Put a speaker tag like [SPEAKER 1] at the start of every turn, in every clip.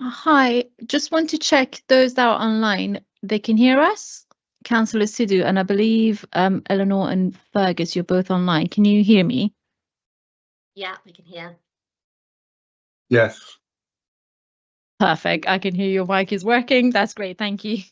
[SPEAKER 1] Hi, just want to check those that are online, they can hear us? Councillor Sidhu, and I believe Eleanor and Fergus, you're both online. Can you hear me?
[SPEAKER 2] Yeah, we can hear.
[SPEAKER 3] Yes.
[SPEAKER 1] Perfect. I can hear your mic is working. That's great. Thank you.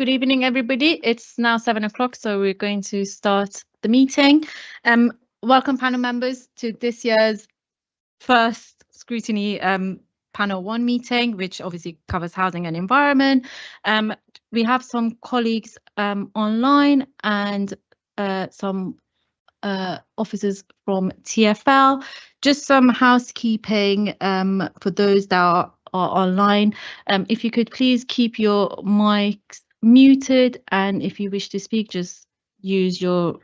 [SPEAKER 1] Good evening, everybody. It's now 7 o'clock, so we're going to start the meeting. Welcome, panel members, to this year's first Scrutiny Panel 1 meeting, which obviously covers housing and environment. We have some colleagues online and some officers from TfL. Just some housekeeping for those that are online. If you could please keep your mics muted, and if you wish to speak, just use your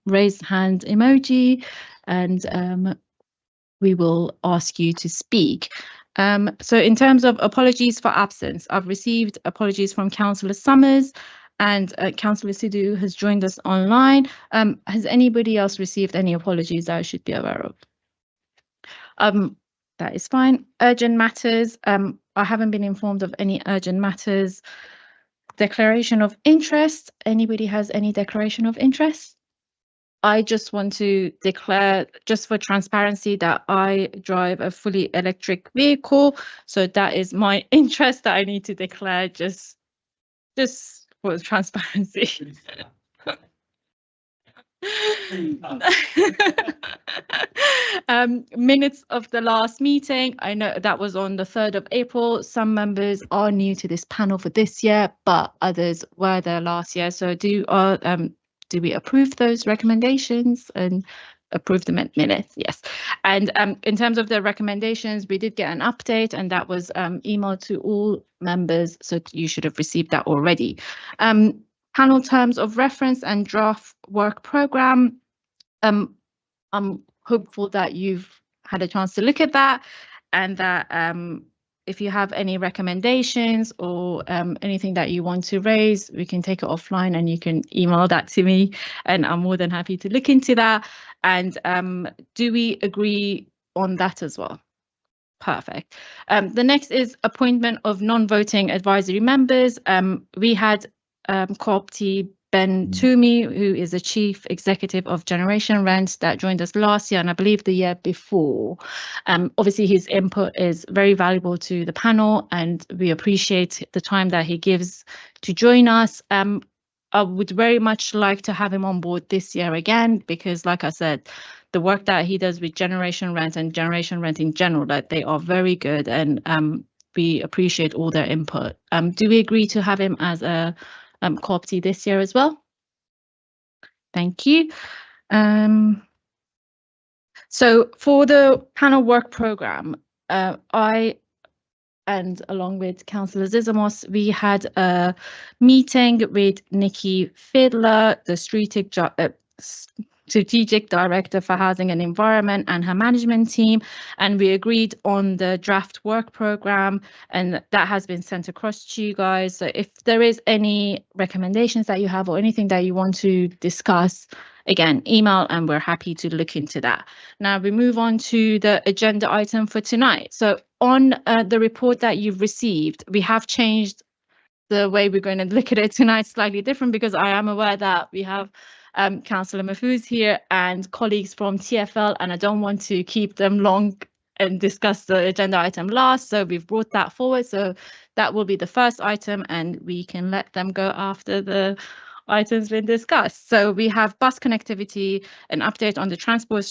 [SPEAKER 1] raised hand emoji, and we will ask you to speak. So in terms of apologies for absence, I've received apologies from Councillor Summers, and Councillor Sidhu has joined us online. Has anybody else received any apologies that I should be aware of? That is fine. Urgent matters. I haven't been informed of any urgent matters. Declaration of interest. Anybody has any declaration of interest? I just want to declare, just for transparency, that I drive a fully electric vehicle. So that is my interest that I need to declare, just for transparency. Minutes of the last meeting. I know that was on the 3rd of April. Some members are new to this panel for this year, but others were there last year. So do we approve those recommendations and approve the minutes? Yes. And in terms of the recommendations, we did get an update, and that was emailed to all members. So you should have received that already. Panel terms of reference and draft work program. I'm hopeful that you've had a chance to look at that, and that if you have any recommendations or anything that you want to raise, we can take it offline and you can email that to me, and I'm more than happy to look into that. And do we agree on that as well? Perfect. The next is appointment of non-voting advisory members. We had Co-op Ben Toomey, who is the Chief Executive of Generation Rent, that joined us last year and I believe the year before. Obviously, his input is very valuable to the panel and we appreciate the time that he gives to join us. I would very much like to have him on board this year again, because like I said, the work that he does with Generation Rent and Generation Rent in general, that they are very good, and we appreciate all their input. Do we agree to have him as a co-optee this year as well? Thank you. So for the panel work programme, I, and along with Councillor Zizamos, we had a meeting with Nikki Fiedler, the Strategic Director for Housing and Environment, and her management team, and we agreed on the draft work programme, and that has been sent across to you guys. So if there is any recommendations that you have or anything that you want to discuss, again, email and we're happy to look into that. Now we move on to the agenda item for tonight. So on the report that you've received, we have changed the way we're going to look at it tonight slightly different, because I am aware that we have Councillor Mahfouz here and colleagues from TfL, and I don't want to keep them long and discuss the agenda item last. So we've brought that forward. So that will be the first item and we can let them go after the items been discussed. So we have bus connectivity, an update on the transport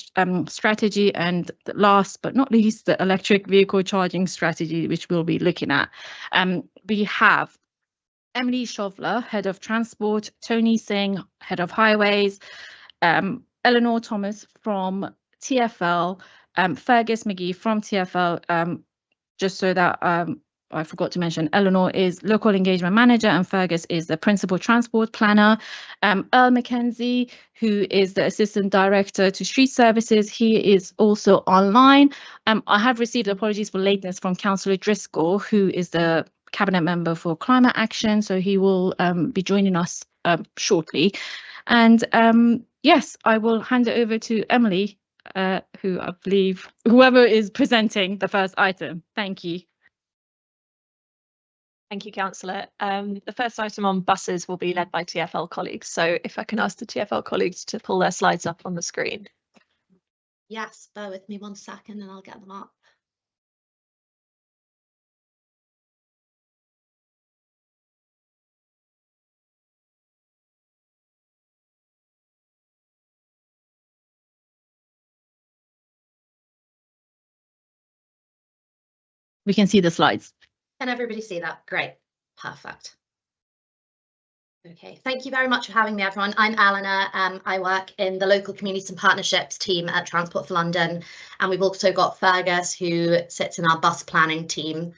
[SPEAKER 1] strategy, and last but not least, the electric vehicle charging strategy, which we'll be looking at. We have Emily Shovler, Head of Transport, Tony Singh, Head of Highways, Eleanor Thomas from TfL, Fergus McGee from TfL, just so that I forgot to mention, Eleanor is Local Engagement Manager and Fergus is the Principal Transport Planner. Earl Mackenzie, who is the Assistant Director to Street Services, he is also online. I have received apologies for lateness from Councillor Driscoll, who is the Cabinet Member for Climate Action, so he will be joining us shortly. And yes, I will hand it over to Emily, who I believe, whoever is presenting the first item. Thank you.
[SPEAKER 4] Thank you, Councillor. The first item on buses will be led by TfL colleagues. So if I can ask the TfL colleagues to pull their slides up on the screen.
[SPEAKER 2] Yes, bear with me 1 second and I'll get them up.
[SPEAKER 1] We can see the slides.
[SPEAKER 2] Can everybody see that? Great. Perfect. Okay, thank you very much for having me, everyone. I'm Eleanor. I work in the local communities and partnerships team at Transport for London, and we've also got Fergus, who sits in our bus planning team.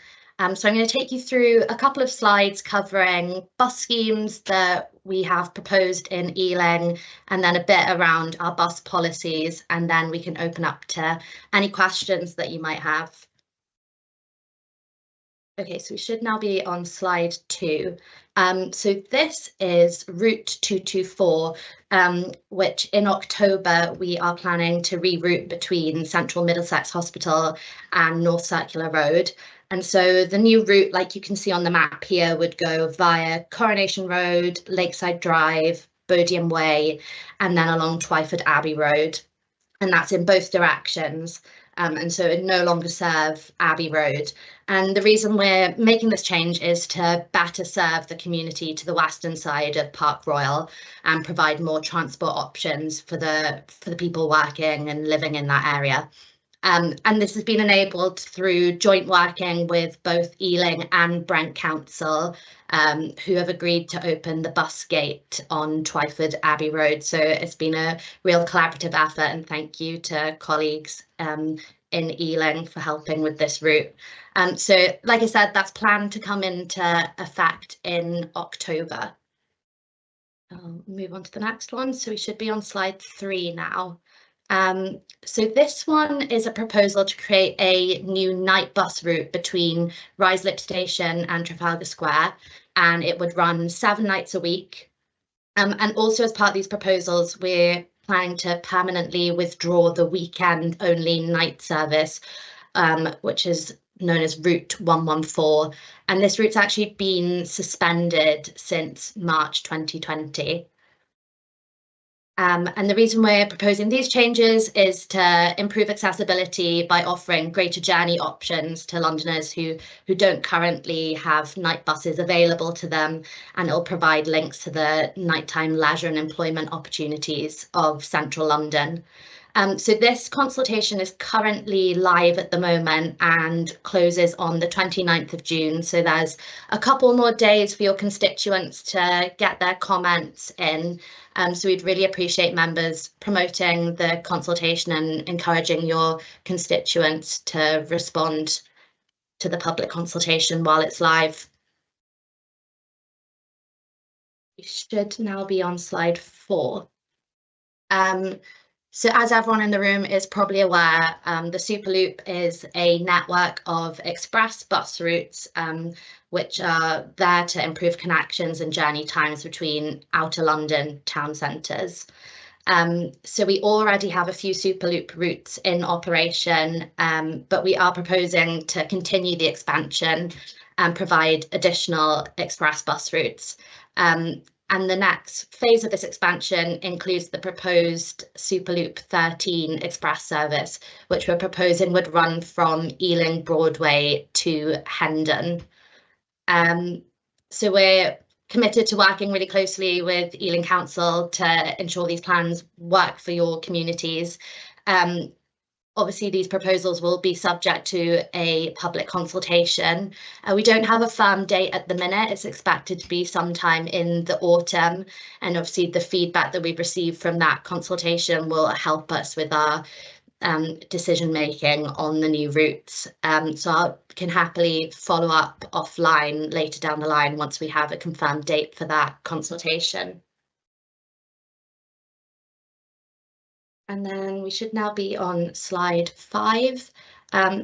[SPEAKER 2] So I'm going to take you through a couple of slides covering bus schemes that we have proposed in Ealing, and then a bit around our bus policies, and then we can open up to any questions that you might have. Okay, so we should now be on slide 2. So this is Route 224, which in October we are planning to reroute between Central Middlesex Hospital and North Circular Road. And so the new route, like you can see on the map here, would go via Coronation Road, Lakeside Drive, Bodiam Way, and then along Twyford Abbey Road. And that's in both directions. And so it no longer serve Abbey Road. And the reason we're making this change is to better serve the community to the western side of Park Royal and provide more transport options for the people working and living in that area. And this has been enabled through joint working with both Ealing and Brent Council, who have agreed to open the bus gate on Twyford Abbey Road. So it's been a real collaborative effort, and thank you to colleagues in Ealing for helping with this route. So like I said, that's planned to come into effect in October. I'll move on to the next one. So we should be on slide 3 now. So this one is a proposal to create a new night bus route between Ruislip Station and Trafalgar Square, and it would run 7 nights a week. And also as part of these proposals, we're planning to permanently withdraw the weekend only night service, which is known as Route 114. And this route's actually been suspended since March 2020. And the reason we're proposing these changes is to improve accessibility by offering greater journey options to Londoners who don't currently have night buses available to them, and it'll provide links to the nighttime leisure and employment opportunities of central London. So this consultation is currently live at the moment and closes on the 29th of June. So there's a couple more days for your constituents to get their comments in. So we'd really appreciate members promoting the consultation and encouraging your constituents to respond to the public consultation while it's live. We should now be on slide 4. So as everyone in the room is probably aware, the Superloop is a network of express bus routes which are there to improve connections and journey times between outer London town centres. So we already have a few Superloop routes in operation, but we are proposing to continue the expansion and provide additional express bus routes. And the next phase of this expansion includes the proposed Superloop 13 express service, which we're proposing would run from Ealing Broadway to Hendon. So we're committed to working really closely with Ealing Council to ensure these plans work for your communities. Obviously, these proposals will be subject to a public consultation. We don't have a firm date at the minute. It's expected to be sometime in the autumn. And obviously, the feedback that we've received from that consultation will help us with our decision making on the new routes. So I can happily follow up offline later down the line once we have a confirmed date for that consultation. And then we should now be on slide 5.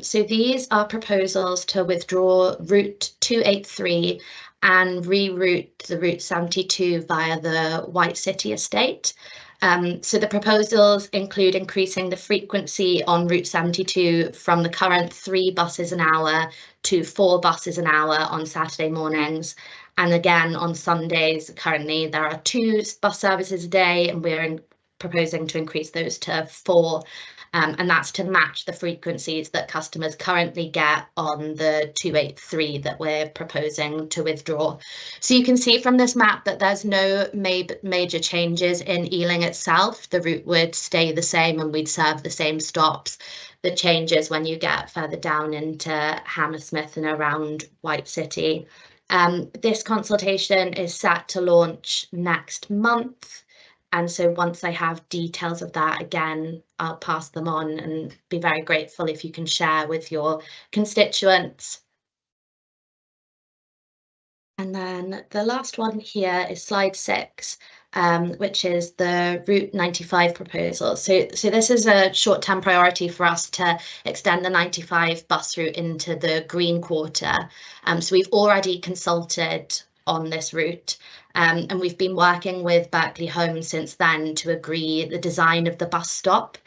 [SPEAKER 2] So these are proposals to withdraw Route 283 and reroute the Route 72 via the White City estate. So the proposals include increasing the frequency on Route 72 from the current 3 buses an hour to 4 buses an hour on Saturday mornings. And again, on Sundays, currently there are 2 bus services a day, and we're proposing to increase those to 4, and that's to match the frequencies that customers currently get on the 283 that we're proposing to withdraw. So you can see from this map that there's no major changes in Ealing itself. The route would stay the same and we'd serve the same stops. The changes when you get further down into Hammersmith and around White City. This consultation is set to launch next month. And so once I have details of that, again, I'll pass them on and be very grateful if you can share with your constituents. And then the last one here is slide 6, which is the Route 95 proposal. So this is a short-term priority for us to extend the 95 bus route into the Green Quarter. So we've already consulted on this route. And we've been working with Berkeley Home since then to agree the design of the bus stop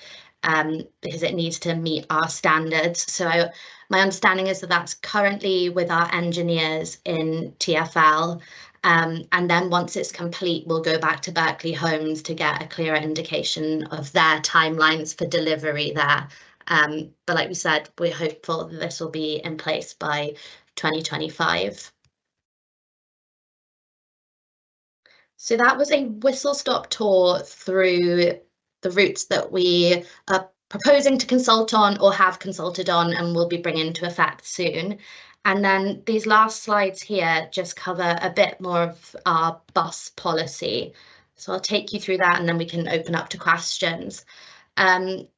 [SPEAKER 2] because it needs to meet our standards. So my understanding is that that's currently with our engineers in TfL. And then once it's complete, we'll go back to Berkeley Homes to get a clearer indication of their timelines for delivery there. But like we said, we're hopeful that this will be in place by 2025. So that was a whistle-stop tour through the routes that we are proposing to consult on or have consulted on and will be bringing into effect soon. And then these last slides here just cover a bit more of our bus policy. So I'll take you through that and then we can open up to questions.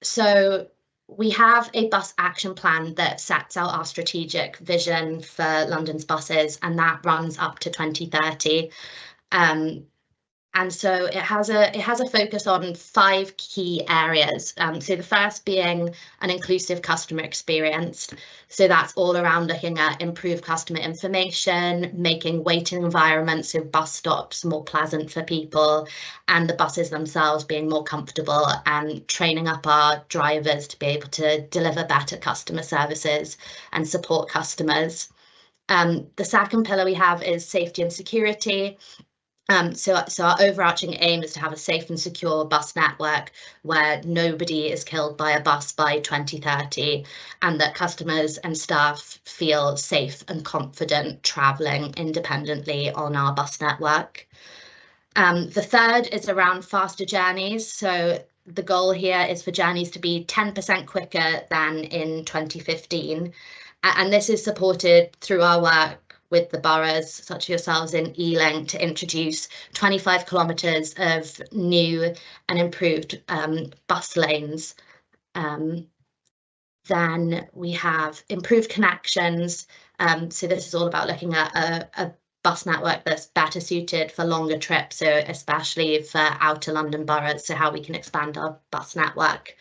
[SPEAKER 2] So we have a bus action plan that sets out our strategic vision for London's buses, and that runs up to 2030. And so it has a focus on 5 key areas. So the first being an inclusive customer experience. So that's all around looking at improved customer information, making waiting environments of bus stops more pleasant for people, and the buses themselves being more comfortable, and training up our drivers to be able to deliver better customer services and support customers. The second pillar we have is safety and security. So our overarching aim is to have a safe and secure bus network where nobody is killed by a bus by 2030, and that customers and staff feel safe and confident travelling independently on our bus network. The third is around faster journeys. So the goal here is for journeys to be 10% quicker than in 2015. And this is supported through our work with the boroughs, such as yourselves in Ealing, to introduce 25 kilometres of new and improved bus lanes. Then we have improved connections. So this is all about looking at a bus network that's better suited for longer trips, so especially for outer London boroughs, so how we can expand our bus network.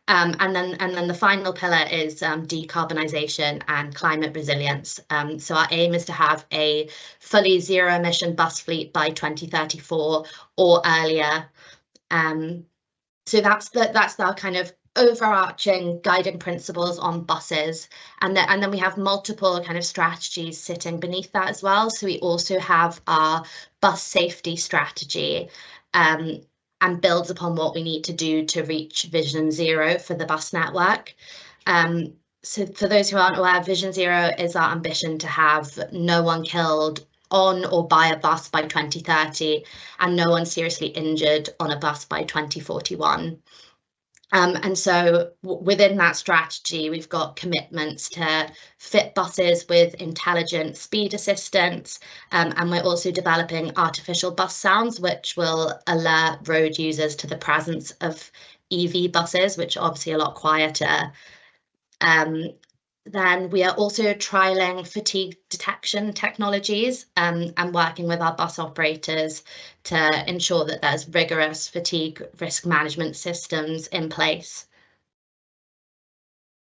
[SPEAKER 2] And then the final pillar is decarbonisation and climate resilience. So our aim is to have a fully zero emission bus fleet by 2034 or earlier. So that's our kind of overarching guiding principles on buses, and then we have multiple kind of strategies sitting beneath that as well. So we also have our bus safety strategy, and builds upon what we need to do to reach Vision Zero for the bus network. So for those who aren't aware, Vision Zero is our ambition to have no one killed on or by a bus by 2030 and no one seriously injured on a bus by 2041. And so within that strategy, we've got commitments to fit buses with intelligent speed assistance, and we're also developing artificial bus sounds, which will alert road users to the presence of EV buses, which are obviously a lot quieter. Then we are also trialling fatigue detection technologies, and working with our bus operators to ensure that there's rigorous fatigue risk management systems in place.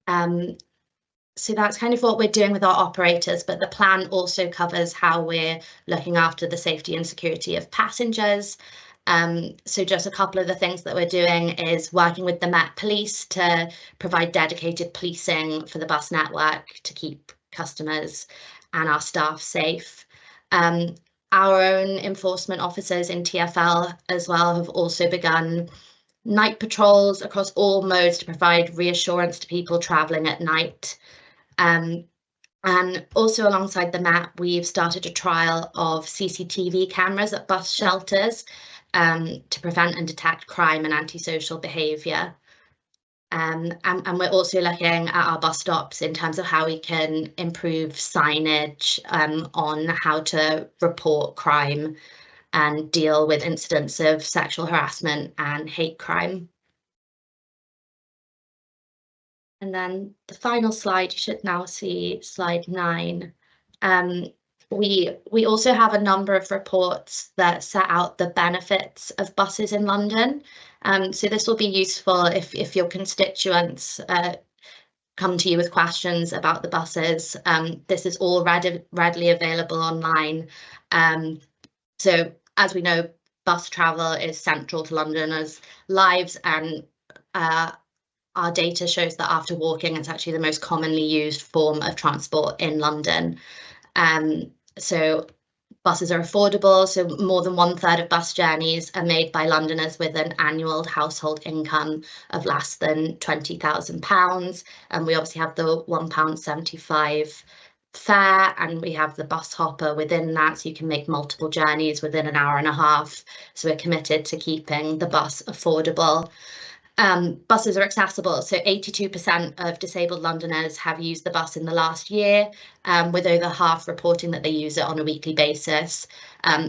[SPEAKER 2] So that's kind of what we're doing with our operators, but the plan also covers how we're looking after the safety and security of passengers. So just a couple of the things that we're doing is working with the Met Police to provide dedicated policing for the bus network to keep customers and our staff safe. Our own enforcement officers in TfL as well have also begun night patrols across all modes to provide reassurance to people travelling at night. And also alongside the Met, we've started a trial of CCTV cameras at bus shelters to prevent and detect crime and antisocial behaviour. And we're also looking at our bus stops in terms of how we can improve signage on how to report crime and deal with incidents of sexual harassment and hate crime. And then the final slide, you should now see slide 9. We also have a number of reports that set out the benefits of buses in London. So this will be useful if your constituents come to you with questions about the buses. This is all readily available online. So as we know, bus travel is central to Londoners' lives, and our data shows that after walking, it's actually the most commonly used form of transport in London. So buses are affordable, so more than 1/3 of bus journeys are made by Londoners with an annual household income of less than £20,000. And we obviously have the £1.75 fare, and we have the bus hopper within that, so you can make multiple journeys within an hour and a half. So we're committed to keeping the bus affordable. Buses are accessible, so 82% of disabled Londoners have used the bus in the last year, with over half reporting that they use it on a weekly basis.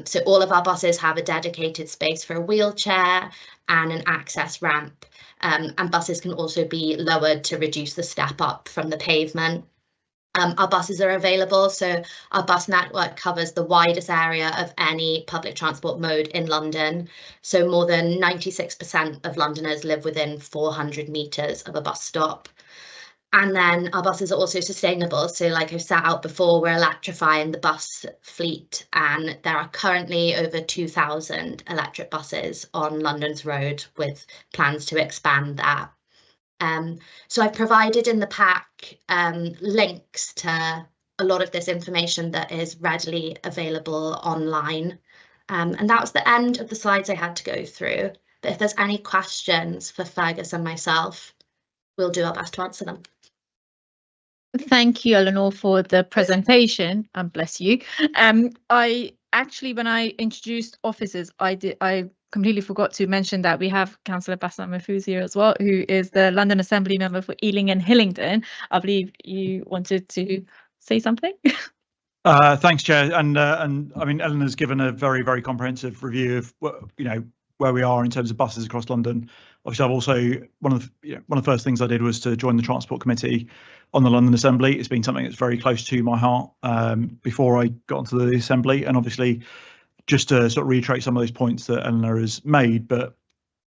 [SPEAKER 2] So all of our buses have a dedicated space for a wheelchair and an access ramp, and buses can also be lowered to reduce the step up from the pavement. Our buses are available, so our bus network covers the widest area of any public transport mode in London. So more than 96% of Londoners live within 400 metres of a bus stop. And then our buses are also sustainable. So like I've set out before, we're electrifying the bus fleet, and there are currently over 2,000 electric buses on London's road, with plans to expand that. So I've provided in the pack links to a lot of this information that is readily available online. And that was the end of the slides I had to go through. But if there's any questions for Fergus and myself, we'll do our best to answer them.
[SPEAKER 1] Thank you, Eleanor, for the presentation, and bless you. I actually, when I introduced officers, I completely forgot to mention that we have Councillor Bassam Mahfouz here as well, who is the London Assembly member for Ealing and Hillingdon. I believe you wanted to say something.
[SPEAKER 5] Thanks, Chair. And I mean, Eleanor's given a very, very comprehensive review of where we are in terms of buses across London. Obviously, I've also one of the first things I did was to join the Transport Committee on the London Assembly. It's been something that's very close to my heart before I got onto the Assembly, and obviously, just to sort of reiterate some of those points that Eleanor has made, but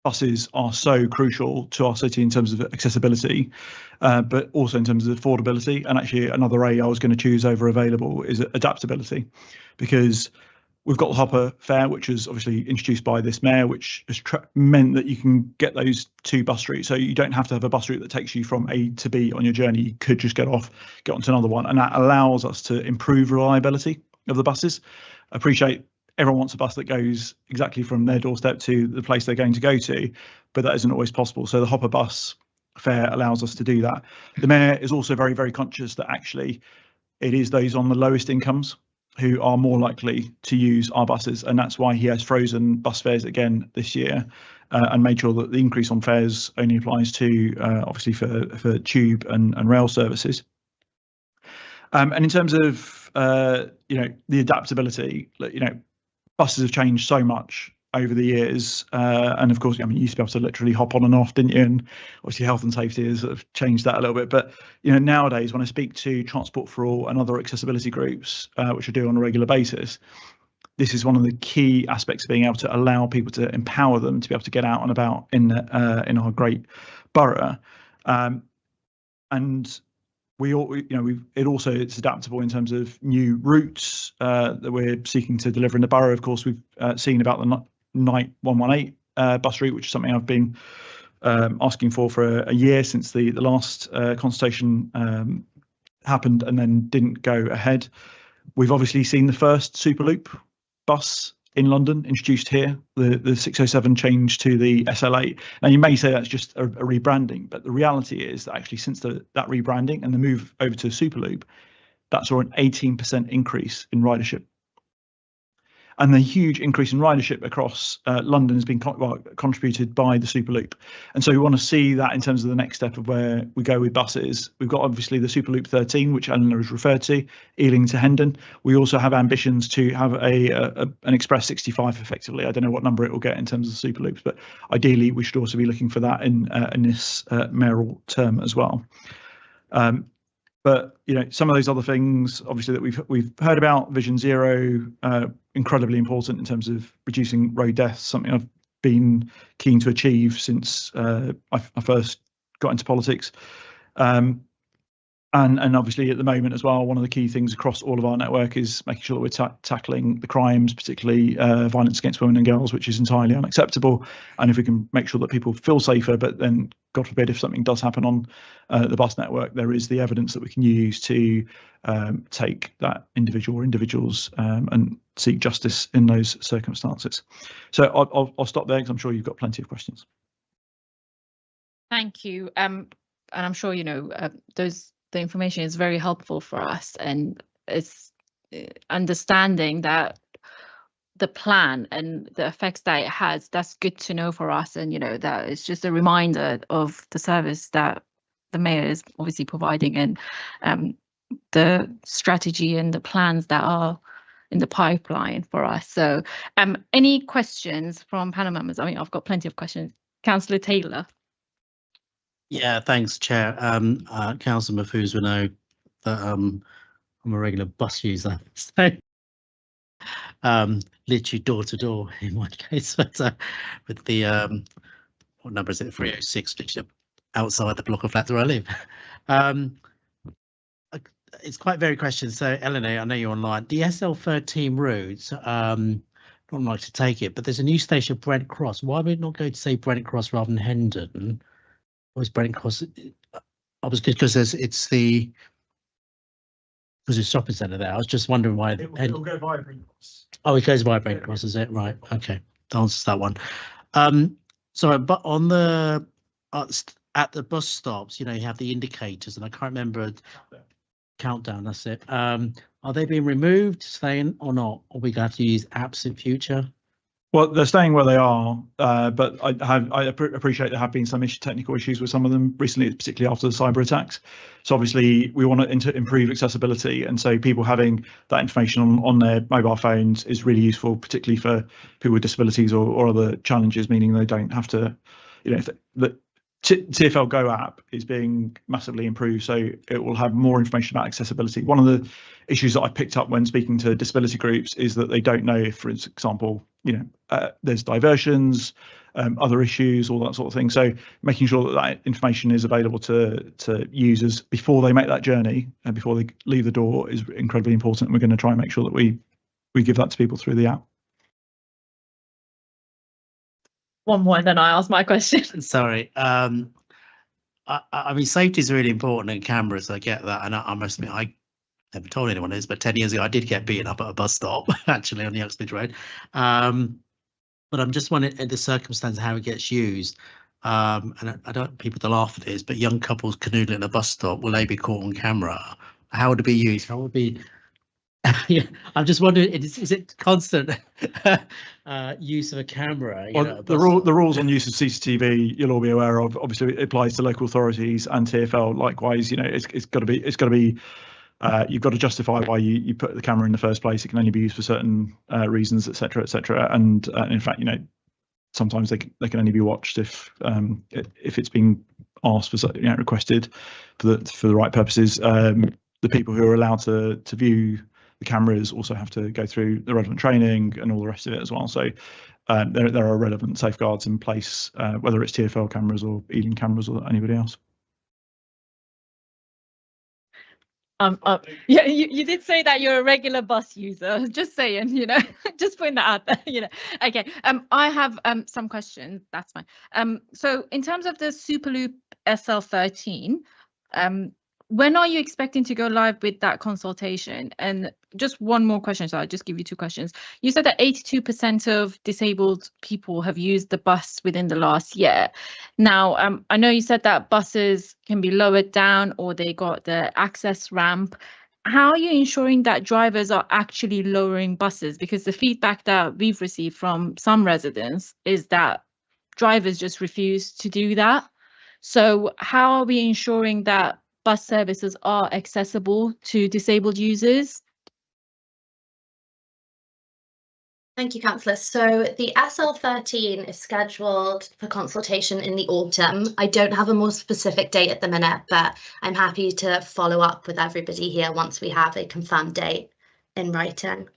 [SPEAKER 5] buses are so crucial to our city in terms of accessibility, but also in terms of affordability. And actually, another A I was going to choose over available is adaptability, because we've got the hopper fare, which is obviously introduced by this mayor, which has meant that you can get those 2 bus routes. So you don't have to have a bus route that takes you from A to B on your journey. You could just get off, get onto another one. And that allows us to improve reliability of the buses. I appreciate everyone wants a bus that goes exactly from their doorstep to the place they're going to go to, but that isn't always possible. So the hopper bus fare allows us to do that. The mayor is also very, very conscious that actually it is those on the lowest incomes who are more likely to use our buses, and that's why he has frozen bus fares again this year, and made sure that the increase on fares only applies to obviously for tube and rail services. And in terms of the adaptability, buses have changed so much over the years, and of course, I mean, you used to be able to literally hop on and off, didn't you? And obviously, health and safety has sort of changed that a little bit. But nowadays, when I speak to Transport for All and other accessibility groups, which I do on a regular basis, this is one of the key aspects of being able to allow people to empower them to be able to get out and about in our great borough, and it's adaptable in terms of new routes that we're seeking to deliver in the borough. Of course, we've seen about the Night 118 bus route, which is something I've been asking for a year since the last consultation happened and then didn't go ahead. We've obviously seen the first Superloop bus in London introduced here, the 607 change to the SL8. Now, you may say that's just a rebranding, but the reality is that actually since that rebranding and the move over to Superloop, that saw an 18% increase in ridership. And the huge increase in ridership across London has been contributed by the Superloop. And so we want to see that in terms of the next step of where we go with buses. We've got obviously the Superloop 13, which Eleanor has referred to, Ealing to Hendon. We also have ambitions to have an Express 65 effectively. I don't know what number it will get in terms of the Superloops, but ideally we should also be looking for that in this mayoral term as well. But some of those other things, obviously, that we've heard about, Vision Zero, incredibly important in terms of reducing road deaths, something I've been keen to achieve since I first got into politics. And obviously at the moment as well, one of the key things across all of our network is making sure that we're tackling the crimes, particularly violence against women and girls, which is entirely unacceptable. And if we can make sure that people feel safer, but then, God forbid, if something does happen on the bus network, there is the evidence that we can use to take that individual or individuals and seek justice in those circumstances. So I'll stop there because I'm sure you've got plenty of questions.
[SPEAKER 1] Thank you. And I'm sure the information is very helpful for us, and it's understanding that the plan and the effects that it has, that's good to know for us. And that it's just a reminder of the service that the mayor is obviously providing, and the strategy and the plans that are in the pipeline for us. So any questions from panel members? I mean, I've got plenty of questions. Councillor Taylor.
[SPEAKER 6] Yeah, thanks, Chair. Councillor Mahfouz will know that I'm a regular bus user, so literally door to door in one case, but with the what number is it? 306, literally outside the block of flats where I live. It's quite varied questions. So, Eleanor, I know you're online. The SL13 route, not like to take it, but there's a new station at Brent Cross. Why would it not go to say Brent Cross rather than Hendon? Was Brent Cross? I was good because it's the because there's a shopping centre there. I was just wondering why.
[SPEAKER 5] It'll go via Brent Cross.
[SPEAKER 6] Oh, it goes by Brent Cross, is it? Right. Okay. That answers that one. Sorry, but on the at the bus stops, you know, you have the indicators, and I can't remember. Countdown. That's it. Are they being removed, staying or not? Or we have to use apps in future?
[SPEAKER 5] Well, they're staying where they are, but I appreciate there have been some technical issues with some of them recently, particularly after the cyber attacks. So obviously we want to improve accessibility, and so people having that information on their mobile phones is really useful, particularly for people with disabilities or other challenges, meaning they don't have to, you know, the TfL Go app is being massively improved, so it will have more information about accessibility. One of the issues that I picked up when speaking to disability groups is that they don't know if, for example, you know, there's diversions, other issues, all that sort of thing. So making sure that that information is available to users before they make that journey and before they leave the door is incredibly important. We're going to try and make sure that we give that to people through the app.
[SPEAKER 4] One more, and then I ask my question.
[SPEAKER 6] Sorry. I mean, safety is really important in cameras. I get that, and I must admit, I never told anyone this, but 10 years ago, I did get beaten up at a bus stop, actually, on the Uxbridge Road. But I'm just wondering, in the circumstance, how it gets used. And I don't want people to laugh at this, but young couples canoodling at a bus stop, will they be caught on camera? How would it be used? How would it be? Yeah, I'm just wondering, is it constant use of a camera?
[SPEAKER 5] Well, the rules on use of CCTV you'll all be aware of. Obviously, it applies to local authorities and TfL. Likewise, you know, it's got to be. You've got to justify why you put the camera in the first place. It can only be used for certain reasons, etc., etc. And in fact, you know, sometimes they can only be watched if it's been asked for, you know, requested for the right purposes. The people who are allowed to view the cameras also have to go through the relevant training and all the rest of it as well. So there are relevant safeguards in place, whether it's TfL cameras or Ealing cameras or anybody else.
[SPEAKER 1] Yeah, you did say that you're a regular bus user. Just saying, you know, just putting that out there, you know. Okay. I have some questions. That's fine. So in terms of the Superloop SL13, when are you expecting to go live with that consultation? And just one more question, so I'll just give you two questions. You said that 82% of disabled people have used the bus within the last year. Now, I know you said that buses can be lowered down or they got the access ramp. How are you ensuring that drivers are actually lowering buses? Because the feedback that we've received from some residents is that drivers just refuse to do that. So how are we ensuring that bus services are accessible to disabled users?
[SPEAKER 2] Thank you, Councillor. So the SL13 is scheduled for consultation in the autumn. I don't have a more specific date at the minute, but I'm happy to follow up with everybody here once we have a confirmed date in writing.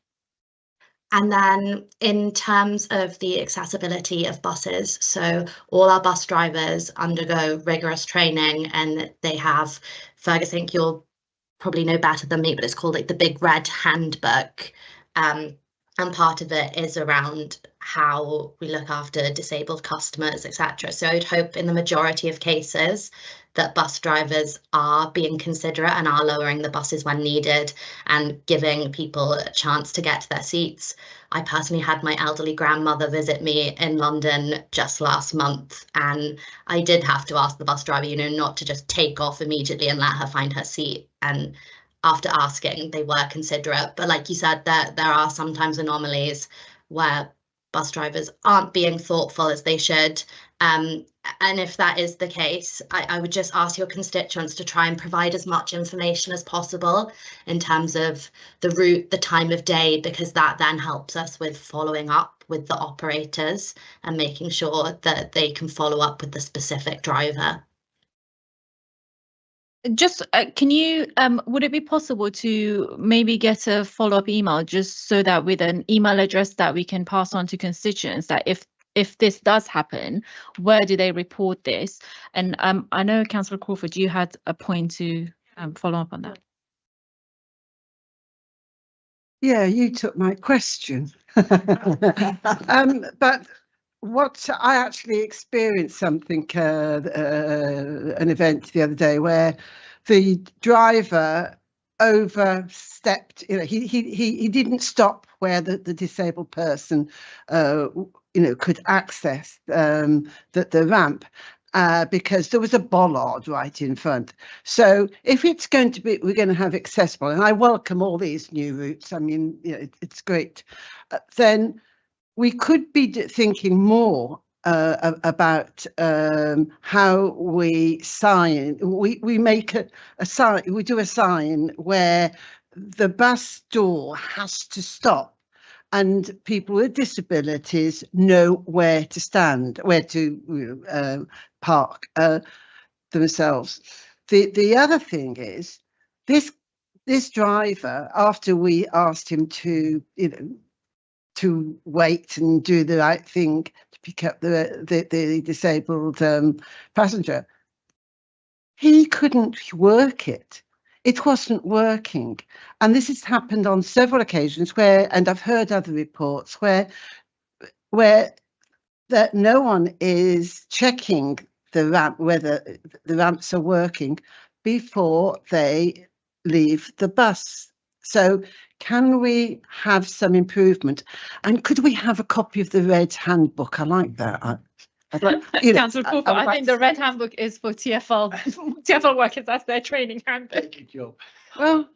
[SPEAKER 2] And then in terms of the accessibility of buses, so all our bus drivers undergo rigorous training, and they have, Fergus, I think you'll probably know better than me, but it's called like the Big Red Handbook. And part of it is around how we look after disabled customers, etc. So I'd hope in the majority of cases that bus drivers are being considerate and are lowering the buses when needed and giving people a chance to get to their seats. I personally had my elderly grandmother visit me in London just last month, and I did have to ask the bus driver, you know, not to just take off immediately and let her find her seat. And after asking, they were considerate. But like you said, there are sometimes anomalies where bus drivers aren't being thoughtful as they should. And if that is the case, I would just ask your constituents to try and provide as much information as possible in terms of the route, the time of day, because that then helps us with following up with the operators and making sure that they can follow up with the specific driver.
[SPEAKER 1] Just can you would it be possible to maybe get a follow-up email just so that with an email address that we can pass on to constituents that if this does happen, where do they report this? And I know Councillor Crawford, you had a point to follow up on that.
[SPEAKER 7] Yeah, you took my question. But what I actually experienced something, an event the other day where the driver overstepped. He didn't stop where the disabled person could access the ramp. Because there was a bollard right in front. So if it's going to be, we're going to have accessible, and I welcome all these new routes. I mean, it's great. Then we could be thinking more about how we sign. We make a sign. We do a sign where the bus door has to stop, and people with disabilities know where to stand, where to park themselves. The other thing is this driver, after we asked him to to wait and do the right thing to pick up the disabled passenger, he couldn't work it. It wasn't working. And this has happened on several occasions where, and I've heard other reports where that no one is checking the ramp, whether the ramps are working before they leave the bus. So can we have some improvement? And could we have a copy of the Red Handbook? I like that.
[SPEAKER 1] Councillor Cooper, I think the Red Handbook is for TfL workers. That's their training handbook.
[SPEAKER 6] Good job.
[SPEAKER 7] Well,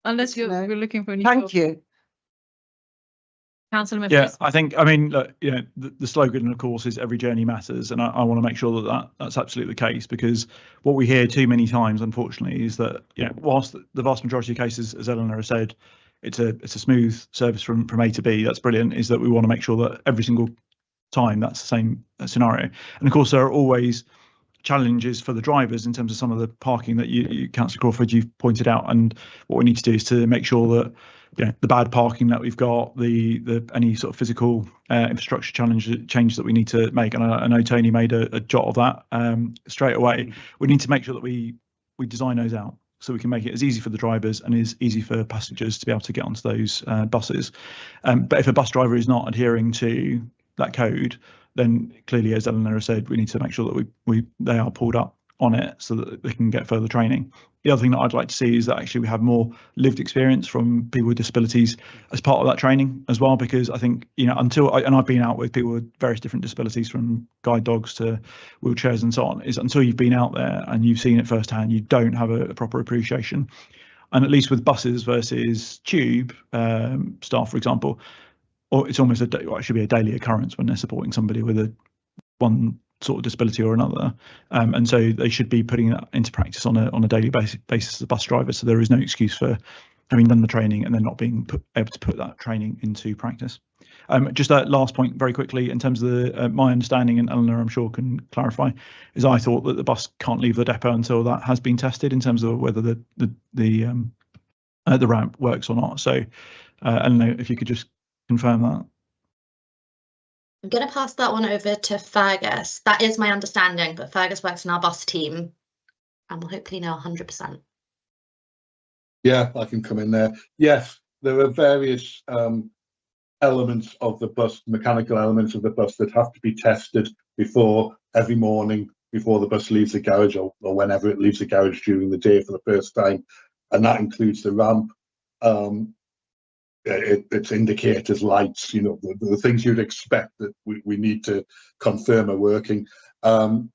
[SPEAKER 1] Unless you're looking for a new
[SPEAKER 7] thank you.
[SPEAKER 1] Councillor
[SPEAKER 5] Yeah,
[SPEAKER 1] Memphis.
[SPEAKER 5] I think, I mean, look, the slogan, of course, is every journey matters. And I want to make sure that's absolutely the case, because what we hear too many times, unfortunately, is that, whilst the vast majority of cases, as Eleanor has said, it's a smooth service from A to B, that's brilliant, is that we want to make sure that every single time that's the same scenario. And of course, there are always challenges for the drivers in terms of some of the parking that you Councillor Crawford, you've pointed out. And what we need to do is to make sure that the bad parking that we've got, the any sort of physical infrastructure change that we need to make, and I know Tony made a jot of that straight away. We need to make sure that we design those out so we can make it as easy for the drivers and as easy for passengers to be able to get onto those buses. But if a bus driver is not adhering to that code, then clearly, as Eleanor said, we need to make sure that they are pulled up on it so that they can get further training. The other thing that I'd like to see is that actually we have more lived experience from people with disabilities as part of that training as well, because I think, and I've been out with people with various different disabilities, from guide dogs to wheelchairs and so on, is until you've been out there and you've seen it firsthand, you don't have a proper appreciation. And at least with buses versus tube staff, for example, or it's almost it should be a daily occurrence when they're supporting somebody with one sort of disability or another, and so they should be putting that into practice on a daily basis as a bus driver. So there is no excuse for having done the training and then not being able to put that training into practice. Just that last point very quickly, in terms of my understanding, and Eleanor I'm sure can clarify, is I thought that the bus can't leave the depot until that has been tested in terms of whether the ramp works or not. So Eleanor, if you could just confirm that.
[SPEAKER 2] I'm going to pass that one over to Fergus. That is my understanding, but Fergus works in our bus team and will hopefully know 100%.
[SPEAKER 3] Yeah, I can come in there. Yes, there are various elements of the bus, mechanical elements of the bus, that have to be tested every morning before the bus leaves the garage, or whenever it leaves the garage during the day for the first time. And that includes the ramp, it's indicators, lights, the things you'd expect that we need to confirm are working, and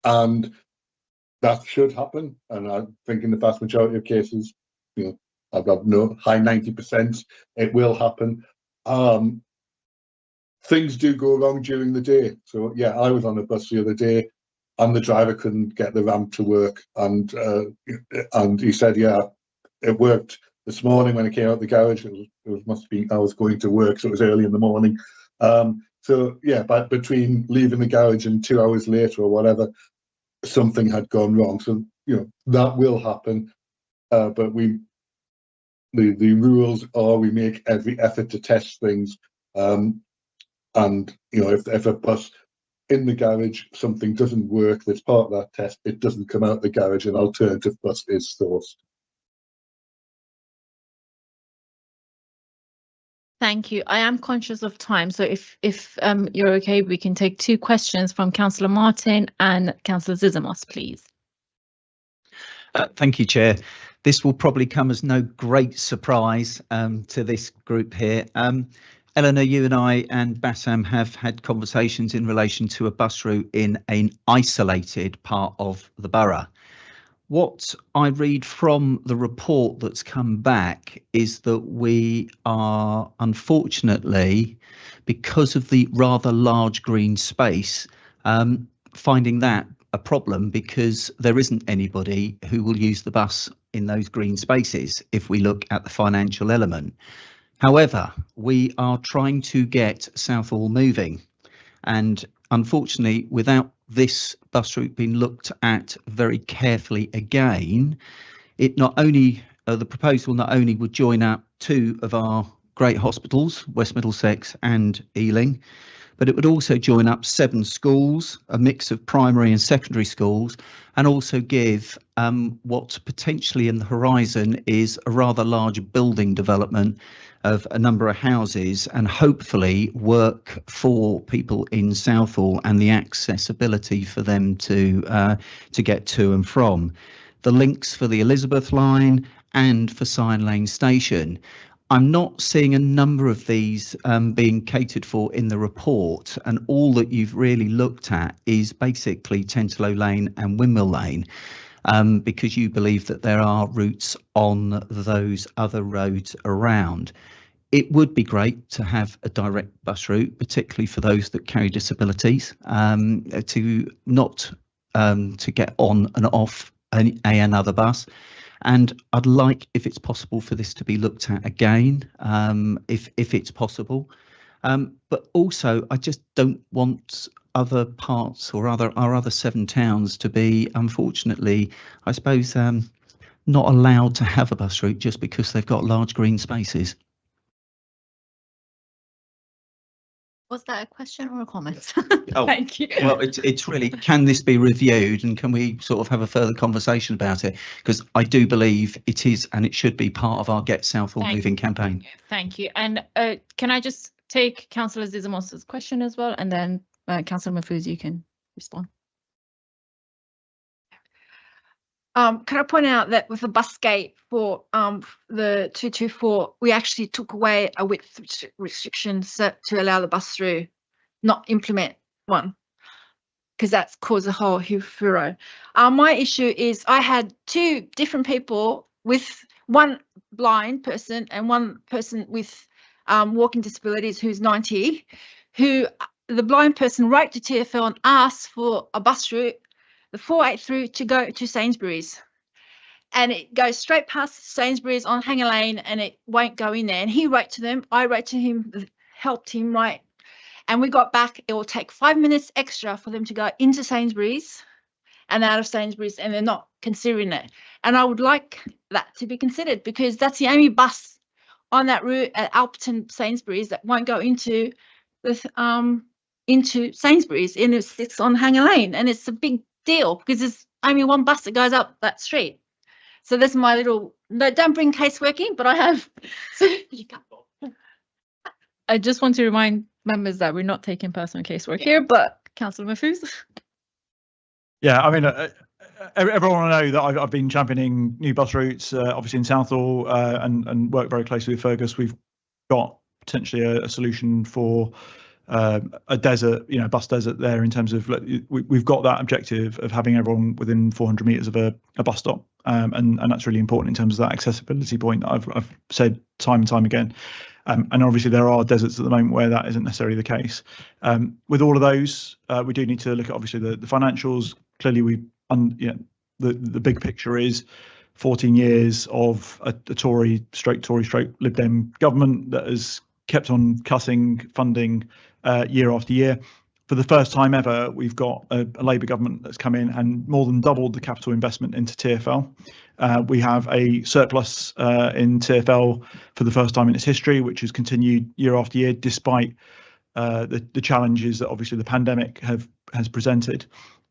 [SPEAKER 3] that should happen. And I think in the vast majority of cases, I've got no high 90%, it will happen. Things do go wrong during the day. So yeah, I was on a bus the other day and the driver couldn't get the ramp to work, and he said, yeah, it worked this morning when I came out the garage. It must be I was going to work, so it was early in the morning. So yeah, but between leaving the garage and 2 hours later or whatever, something had gone wrong. So that will happen. But the rules are we make every effort to test things. And if a bus in the garage, something doesn't work that's part of that test, it doesn't come out the garage, an alternative bus is sourced.
[SPEAKER 1] Thank you. I am conscious of time, so if you're okay, we can take 2 questions from Councillor Martin and Councillor Zizamos, please.
[SPEAKER 8] Thank you, Chair. This will probably come as no great surprise to this group here. Eleanor, you and I and Bassam have had conversations in relation to a bus route in an isolated part of the borough. What I read from the report that's come back is that we are, unfortunately, because of the rather large green space, finding that a problem, because there isn't anybody who will use the bus in those green spaces if we look at the financial element. However, we are trying to get Southall moving, and unfortunately, without this bus route being looked at very carefully again, it not only the proposal not only would join up two of our great hospitals, West Middlesex and Ealing, but it would also join up 7 schools, a mix of primary and secondary schools, and also give what potentially in the horizon is a rather large building development of a number of houses, and hopefully work for people in Southall and the accessibility for them to get to and from. The links for the Elizabeth line and for Cyan Lane Station. I'm not seeing a number of these being catered for in the report, and all that you've really looked at is basically Tenterlow Lane and Windmill Lane, because you believe that there are routes on those other roads around. It would be great to have a direct bus route, particularly for those that carry disabilities, to get on and off another bus. And I'd like, if it's possible, for this to be looked at again, if it's possible. But also, I just don't want other parts or our other 7 towns to be, unfortunately, I suppose, not allowed to have a bus route just because they've got large green spaces.
[SPEAKER 1] Was that a question or a comment?
[SPEAKER 8] Oh,
[SPEAKER 1] thank you.
[SPEAKER 8] Well, it's really, can this be reviewed, and can we sort of have a further conversation about it? Because I do believe it is, and it should be part of our Get Southall Moving campaign.
[SPEAKER 1] Thank you. And can I just take Councillor Zizamos' question as well, and then Councillor Mahfouz, you can respond.
[SPEAKER 9] Can I point out that with the bus gate for the 224, we actually took away a width restriction to allow the bus through, not implement one, because that's caused a whole furore. My issue is I had 2 different people, with one blind person and one person with walking disabilities who's 90, who the blind person wrote to TfL and asked for a bus route, the 483, to go to Sainsbury's, and it goes straight past Sainsbury's on Hanger Lane, and it won't go in there. And he wrote to them, I wrote to him, helped him write, and we got back, it will take 5 minutes extra for them to go into Sainsbury's and out of Sainsbury's, and they're not considering it. And I would like that to be considered, because that's the only bus on that route at Alperton Sainsbury's that won't go into the into Sainsbury's, and it sits on Hanger Lane, and it's a big deal because there's only one bus that goes up that street. So that's my little, no, don't bring casework in, but I have.
[SPEAKER 1] I just want to remind members that we're not taking personal casework here, but Councillor Mahfouz.
[SPEAKER 5] Yeah, I mean, everyone will know that I've been championing new bus routes, obviously in Southall, and work very closely with Fergus. We've got potentially a solution for a desert, bus desert there, in terms of we've got that objective of having everyone within 400 metres of a bus stop, and that's really important in terms of that accessibility point that I've said time and time again. And obviously there are deserts at the moment where that isn't necessarily the case. With all of those, we do need to look at obviously the financials. Clearly, the big picture is 14 years of a Tory stroke Lib Dem government that has kept on cutting funding year after year. For the first time ever, we've got a Labour government that's come in and more than doubled the capital investment into TfL. We have a surplus in TfL for the first time in its history, which has continued year after year, despite the challenges that obviously the pandemic has presented.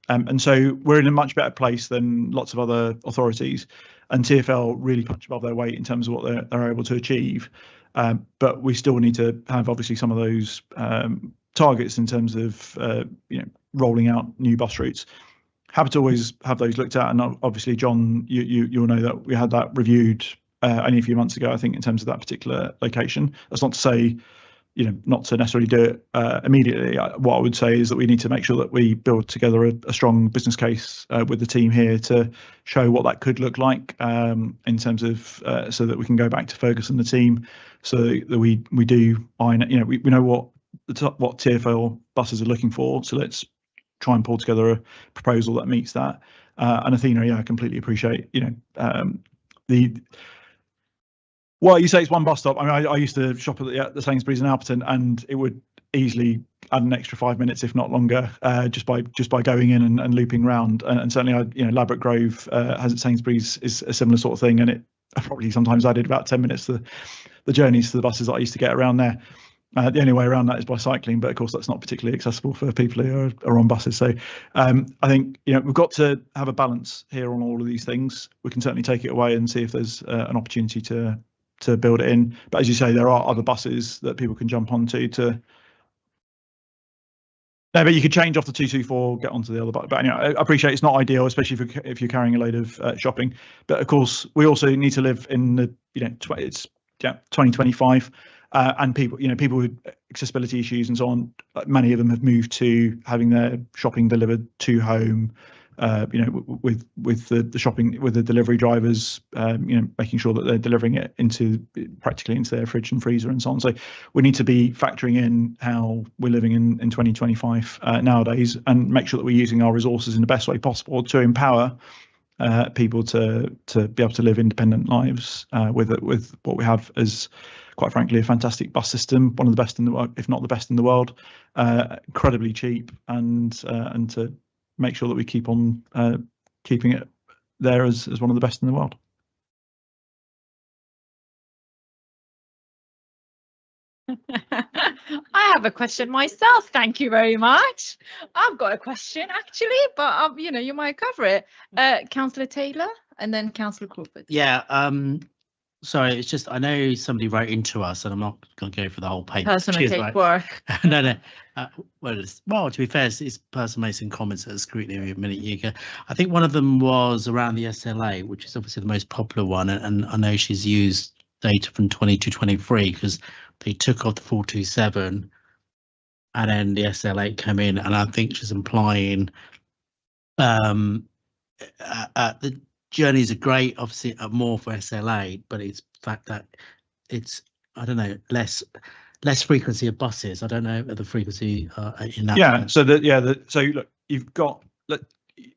[SPEAKER 5] And so we're in a much better place than lots of other authorities, and TfL really punch above their weight in terms of what they're able to achieve. But we still need to have obviously some of those targets in terms of rolling out new bus routes. happy to always have those looked at. And obviously, John, you'll know that we had that reviewed only a few months ago, I think, in terms of that particular location. That's not to say, you know, not to necessarily do it immediately. What I would say is that we need to make sure that we build together a strong business case with the team here to show what that could look like in terms of so that we can go back to Fergus and the team, so that we do iron, you know, we know what TfL buses are looking for. So let's try and pull together a proposal that meets that. And Athena, yeah, I completely appreciate, you know, well, you say it's one bus stop. I mean, I used to shop at the Sainsbury's in Alperton, and it would easily add an extra 5 minutes, if not longer, just by going in and looping round. And certainly, you know, Ladbroke Grove has at Sainsbury's is a similar sort of thing, and it probably sometimes added about 10 minutes to the journeys to the buses that I used to get around there. The only way around that is by cycling, but of course that's not particularly accessible for people who are on buses. So I think, you know, we've got to have a balance here on all of these things. We can certainly take it away and see if there's an opportunity to build it in. But as you say, there are other buses that people can jump onto to. No, but you could change off the 224, get onto the other bus. But anyway, I appreciate it's not ideal, especially if you're carrying a load of shopping. But of course, we also need to live in the, you know, it's 2025. And people, you know, people with accessibility issues and so on, many of them have moved to having their shopping delivered to home, you know, with the shopping, with the delivery drivers, you know, making sure that they're delivering it practically into their fridge and freezer and so on. So we need to be factoring in how we're living in 2025 nowadays, and make sure that we're using our resources in the best way possible to empower people to be able to live independent lives with what we have as, quite frankly, a fantastic bus system, one of the best in the world, if not the best in the world, incredibly cheap, and to make sure that we keep on keeping it there as one of the best in the world.
[SPEAKER 9] I have a question myself. Thank you very much. I've got a question actually, but you know, you might cover it. Councillor Taylor and then Councillor Crawford.
[SPEAKER 6] Yeah. Sorry, it's just I know somebody wrote into us, and I'm not going to go for the whole page.
[SPEAKER 9] Personal cakework.
[SPEAKER 6] No. Well, to be fair, it's person made some comments at Scrutiny a minute ago. I think one of them was around the SLA, which is obviously the most popular one, and I know she's used data from 22-23 because they took off the 427, and then the SLA came in, and I think she's implying the journeys are great, obviously more for SLA, but it's the fact that it's, I don't know, less frequency of buses. I don't know the frequency in that.
[SPEAKER 5] Yeah. So so look, you've got,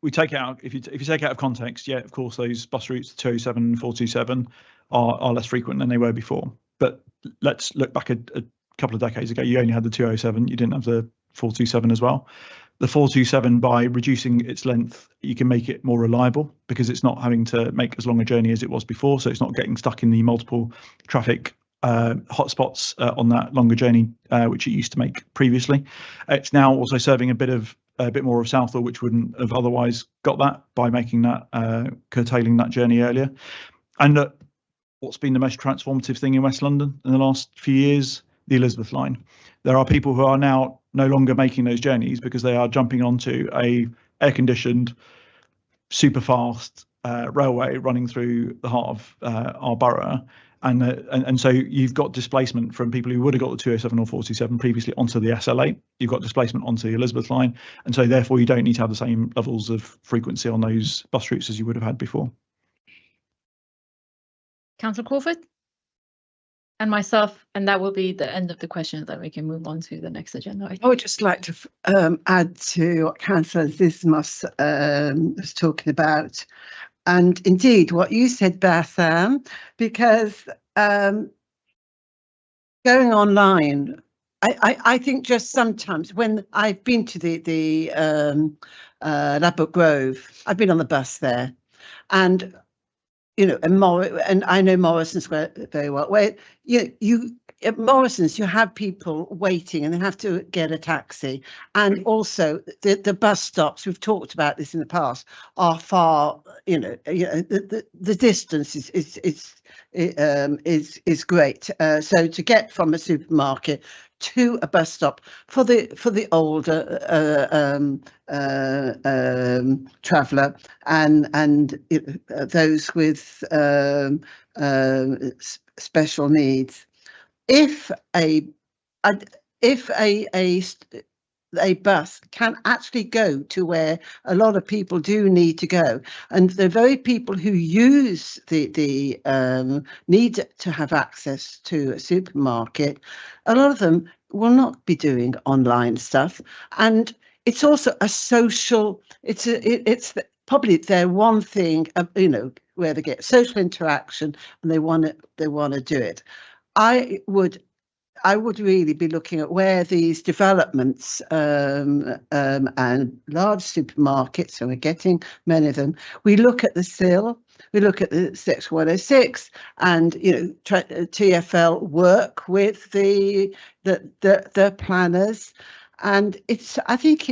[SPEAKER 5] we take it out, if you take it out of context, yeah, of course those bus routes, 207 and 427 are less frequent than they were before. But let's look back a couple of decades ago. You only had the 207, you didn't have the 427 as well. The 427, by reducing its length, you can make it more reliable because it's not having to make as long a journey as it was before. So it's not getting stuck in the multiple traffic hotspots on that longer journey, which it used to make previously. It's now also serving a bit more of Southall, which wouldn't have otherwise got that, by making that curtailing that journey earlier. And what's been the most transformative thing in West London in the last few years? The Elizabeth line. There are people who are now no longer making those journeys because they are jumping onto a air-conditioned, super fast railway running through the heart of our borough, and so you've got displacement from people who would have got the 207 or 427 previously onto the SLA. You've got displacement onto the Elizabeth line, and so therefore you don't need to have the same levels of frequency on those bus routes as you would have had before.
[SPEAKER 1] Councillor Crawford? And myself, and that will be the end of the questions, that we can move on to the next agenda item.
[SPEAKER 7] I would just like to add to what Councillor Zismus was talking about, and indeed what you said, Bassam, because going online, I think just sometimes when I've been to the Ladbroke Grove, I've been on the bus there, and you know, and I know Morrison Square very well, where you at Morrison's, you have people waiting and they have to get a taxi. And also the bus stops, we've talked about this in the past, are far, the distance is great. So to get from a supermarket to a bus stop for the older traveller and those with special needs. If a bus can actually go to where a lot of people do need to go, and the very people who use the need to have access to a supermarket, a lot of them will not be doing online stuff, and it's also a social. It's probably their one thing, where they get social interaction, and they want to do it. I would really be looking at where these developments and large supermarkets, so we're getting many of them. We look at the SIL, we look at the Section 106, and TfL work with the planners, and I think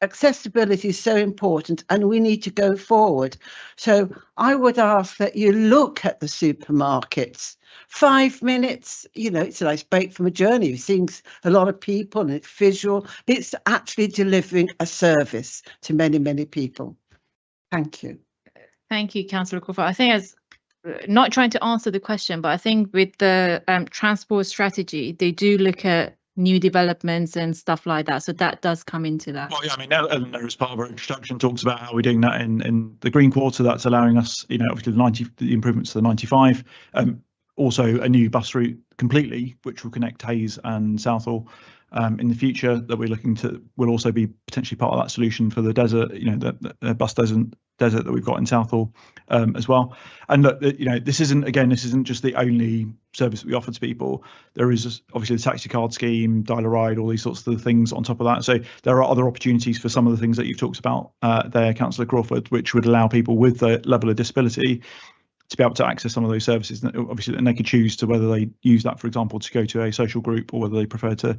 [SPEAKER 7] accessibility is so important, and we need to go forward. So I would ask that you look at the supermarkets. 5 minutes, it's a nice break from a journey. You're seeing a lot of people and it's visual. It's actually delivering a service to many, many people. Thank you.
[SPEAKER 1] Thank you, Councillor Crawford. I think as not trying to answer the question, but I think with the transport strategy, they do look at new developments and stuff like that. So that does come into that.
[SPEAKER 5] Well, yeah, I mean, Eleanor, as part of our introduction, talks about how we're doing that in the Green Quarter. That's allowing us, obviously the improvements to the 95. Also a new bus route completely, which will connect Hayes and Southall in the future, that we're looking to, will also be potentially part of that solution for the desert, the bus desert that we've got in Southall as well. And look, this isn't just the only service that we offer to people. There is obviously the taxi card scheme, dial a ride, all these sorts of things on top of that. So there are other opportunities for some of the things that you've talked about there, Councillor Crawford, which would allow people with the level of disability to be able to access some of those services. And obviously, and they could choose to whether they use that, for example, to go to a social group, or whether they prefer to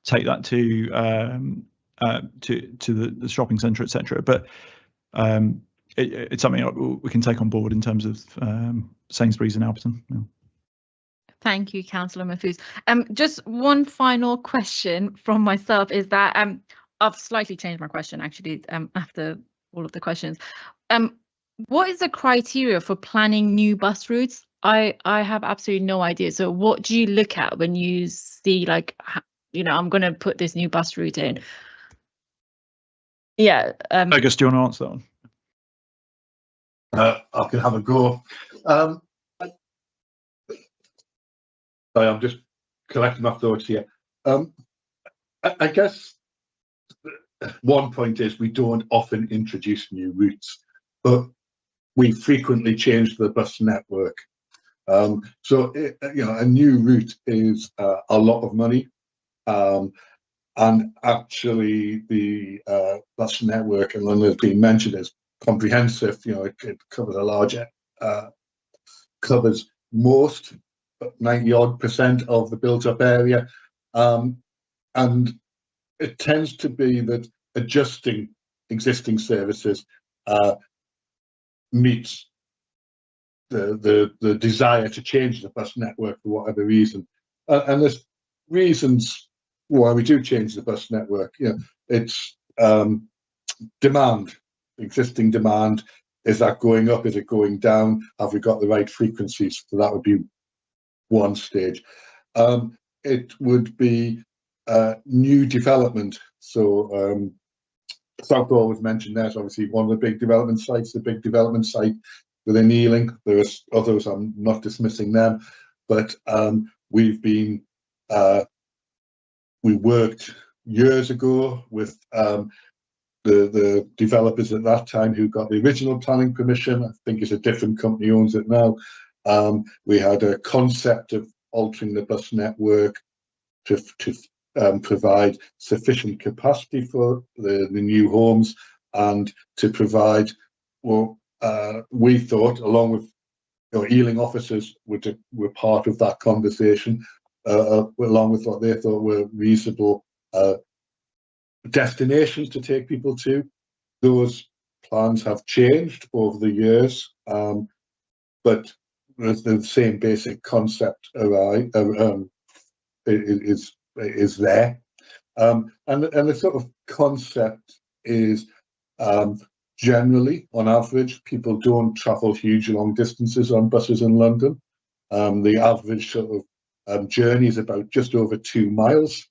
[SPEAKER 5] take that to the shopping centre, etc. But it's something we can take on board in terms of Sainsbury's and Alberton. Yeah.
[SPEAKER 1] Thank you, Councillor Mahfouz. Just one final question from myself is that I've slightly changed my question actually after all of the questions. What is the criteria for planning new bus routes? I have absolutely no idea. So what do you look at when you see, like, I'm going to put this new bus route in? Yeah.
[SPEAKER 5] I guess, do you want to answer that one?
[SPEAKER 3] I can have a go. Sorry, I'm just collecting my thoughts here. I guess one point is we don't often introduce new routes, but we frequently change the bus network. So a new route is a lot of money, and actually the bus network, and London has been mentioned, is comprehensive. It covers a larger, covers most, 90-odd% of the built-up area, and it tends to be that adjusting existing services meets the desire to change the bus network for whatever reason, and there's reasons why we do change the bus network. It's demand, existing demand. Is that going up? Is it going down? Have we got the right frequencies? So that would be one stage. It would be new development. So Southall was mentioned there. So obviously one of the big development sites, the big development site within Ealing. There are others, I'm not dismissing them, but we worked years ago with the developers at that time who got the original planning permission. I think it's a different company owns it now. We had a concept of altering the bus network to provide sufficient capacity for the new homes, and to provide, we thought, along with Ealing officers were part of that conversation, along with what they thought were reasonable destinations to take people to. Those plans have changed over the years, but the same basic concept is there. And the sort of concept is, generally, on average, people don't travel huge long distances on buses in London. The average sort of journey is about just over 2 miles.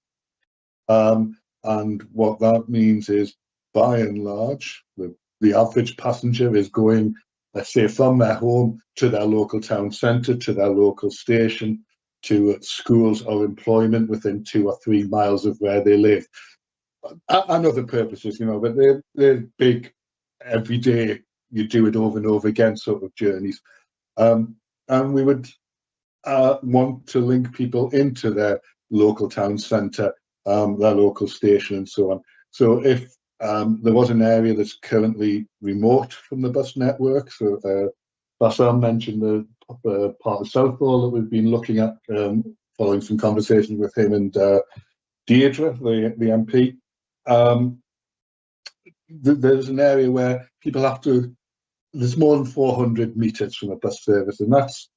[SPEAKER 3] And what that means is, by and large, the average passenger is going, let's say, from their home to their local town centre, to their local station, to schools or employment within 2 or 3 miles of where they live. And other purposes, but they're big, everyday, you do it over and over again sort of journeys. And we would want to link people into their local town centre, their local station and so on. So if there was an area that's currently remote from the bus network, so Bassam mentioned the part of Southall that we've been looking at, following some conversations with him and Deirdre, the MP. There's an area where people have to, there's more than 400 metres from a bus service, and that's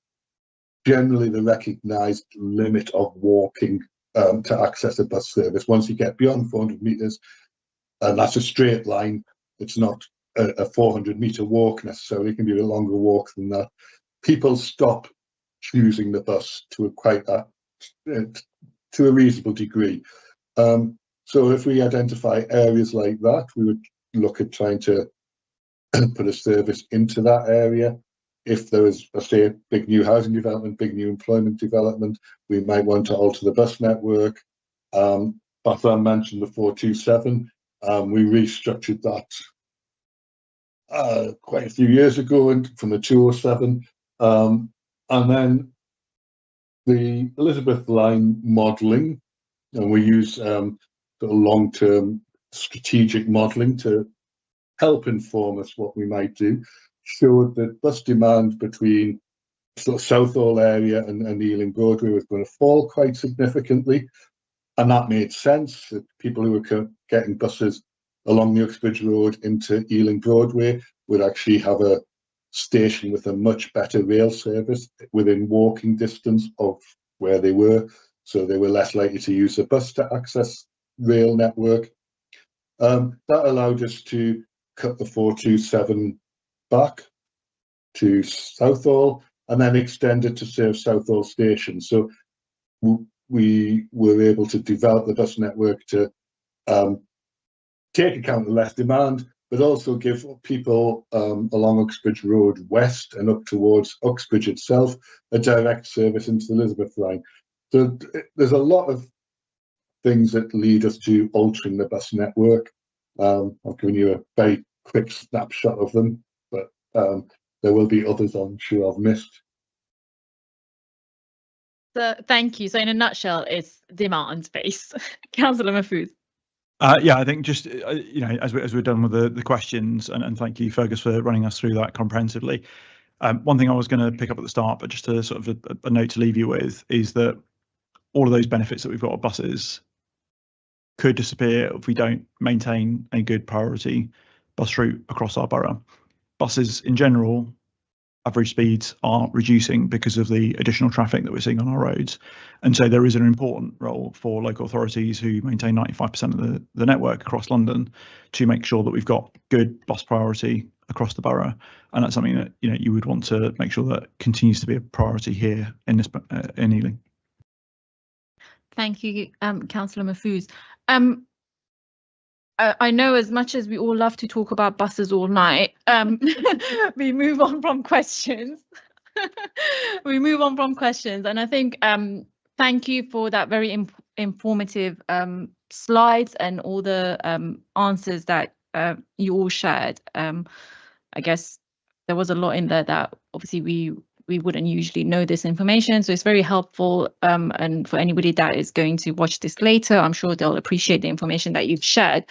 [SPEAKER 3] generally the recognised limit of walking to access a bus service. Once you get beyond 400 metres, and that's a straight line, it's not a 400-metre walk necessarily, it can be a longer walk than that. People stop choosing the bus to a reasonable degree. So if we identify areas like that, we would look at trying to put a service into that area. If there is, say, big new housing development, big new employment development, we might want to alter the bus network. Batham mentioned the 427. We restructured that quite a few years ago, and from the 207. And then the Elizabeth line modelling, and we use sort of long-term strategic modelling to help inform us what we might do, showed that bus demand between sort of Southall area and Ealing Broadway was going to fall quite significantly. And that made sense, that people who were getting buses along the Uxbridge Road into Ealing Broadway would actually have a station with a much better rail service within walking distance of where they were. So they were less likely to use a bus to access rail network. That allowed us to cut the 427 back to Southall and then extend it to serve Southall Station. So we were able to develop the bus network to take account of less demand, but also give people along Uxbridge Road West and up towards Uxbridge itself a direct service into the Elizabeth line. So there's a lot of things that lead us to altering the bus network. I've given you a very quick snapshot of them, but there will be others I'm sure I've missed.
[SPEAKER 1] So thank you. So in a nutshell, it's demand based. Councillor Mahfouz.
[SPEAKER 5] Yeah, I think just as we're done with the questions, and thank you, Fergus, for running us through that comprehensively. One thing I was going to pick up at the start, but just a sort of a note to leave you with, is that all of those benefits that we've got of buses could disappear if we don't maintain a good priority bus route across our borough. Buses in general, average speeds are reducing because of the additional traffic that we're seeing on our roads. And so there is an important role for local authorities who maintain 95% of the network across London to make sure that we've got good bus priority across the borough. And that's something that you would want to make sure that continues to be a priority here in Ealing.
[SPEAKER 1] Thank you, Councillor Mahfouz. I know as much as we all love to talk about buses all night, we move on from questions. And I think thank you for that very informative slides and all the answers that you all shared. I guess there was a lot in there that obviously we wouldn't usually know this information, so it's very helpful, and for anybody that is going to watch this later, I'm sure they'll appreciate the information that you've shared.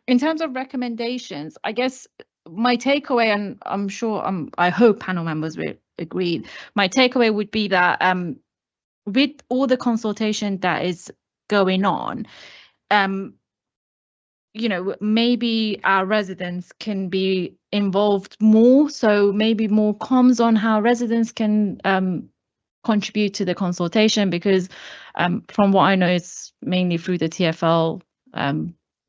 [SPEAKER 1] In terms of recommendations, I guess my takeaway, and I'm sure I hope panel members will agree, my takeaway would be that with all the consultation that is going on, you know, maybe our residents can be involved more. So maybe more comms on how residents can contribute to the consultation, because from what I know, it's mainly through the TfL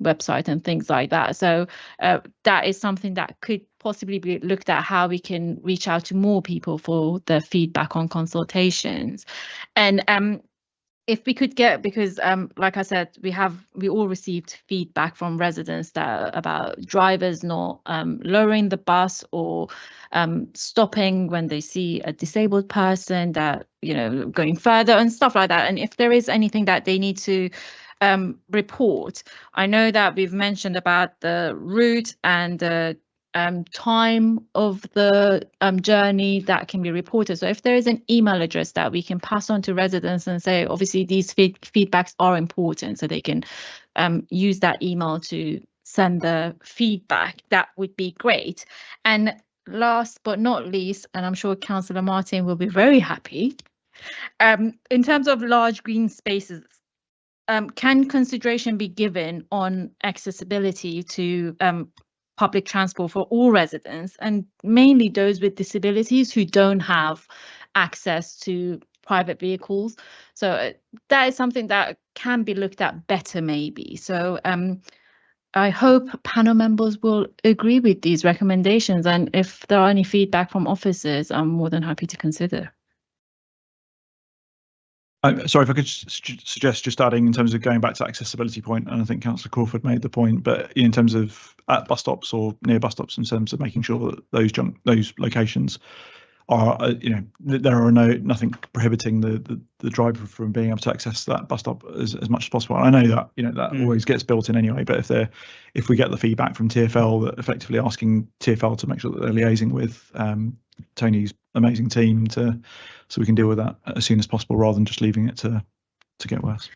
[SPEAKER 1] website and things like that. So that is something that could possibly be looked at, how we can reach out to more people for the feedback on consultations. And if we could get, because like I said, we all received feedback from residents that about drivers not lowering the bus or stopping when they see a disabled person, that, you know, going further and stuff like that. And if there is anything that they need to report, I know that we've mentioned about the route and the time of the journey that can be reported. So if there is an email address that we can pass on to residents and say, obviously these feedbacks are important, so they can use that email to send the feedback, that would be great. And last but not least, and I'm sure Councillor Martin will be very happy, in terms of large green spaces, can consideration be given on accessibility to public transport for all residents, and mainly those with disabilities who don't have access to private vehicles? So that is something that can be looked at better, maybe. So I hope panel members will agree with these recommendations, and if there are any feedback from officers, I'm more than happy to consider.
[SPEAKER 5] Sorry, if I could suggest just adding in terms of going back to accessibility point, and I think Councillor Crawford made the point, but in terms of at bus stops or near bus stops, in terms of making sure that those locations are, you know, there are nothing prohibiting the driver from being able to access that bus stop as much as possible. And I know that, you know, that always gets built in anyway, but if we get the feedback from TfL, that effectively asking TfL to make sure that they're liaising with Tony's amazing team so we can deal with that as soon as possible, rather than just leaving it to get worse.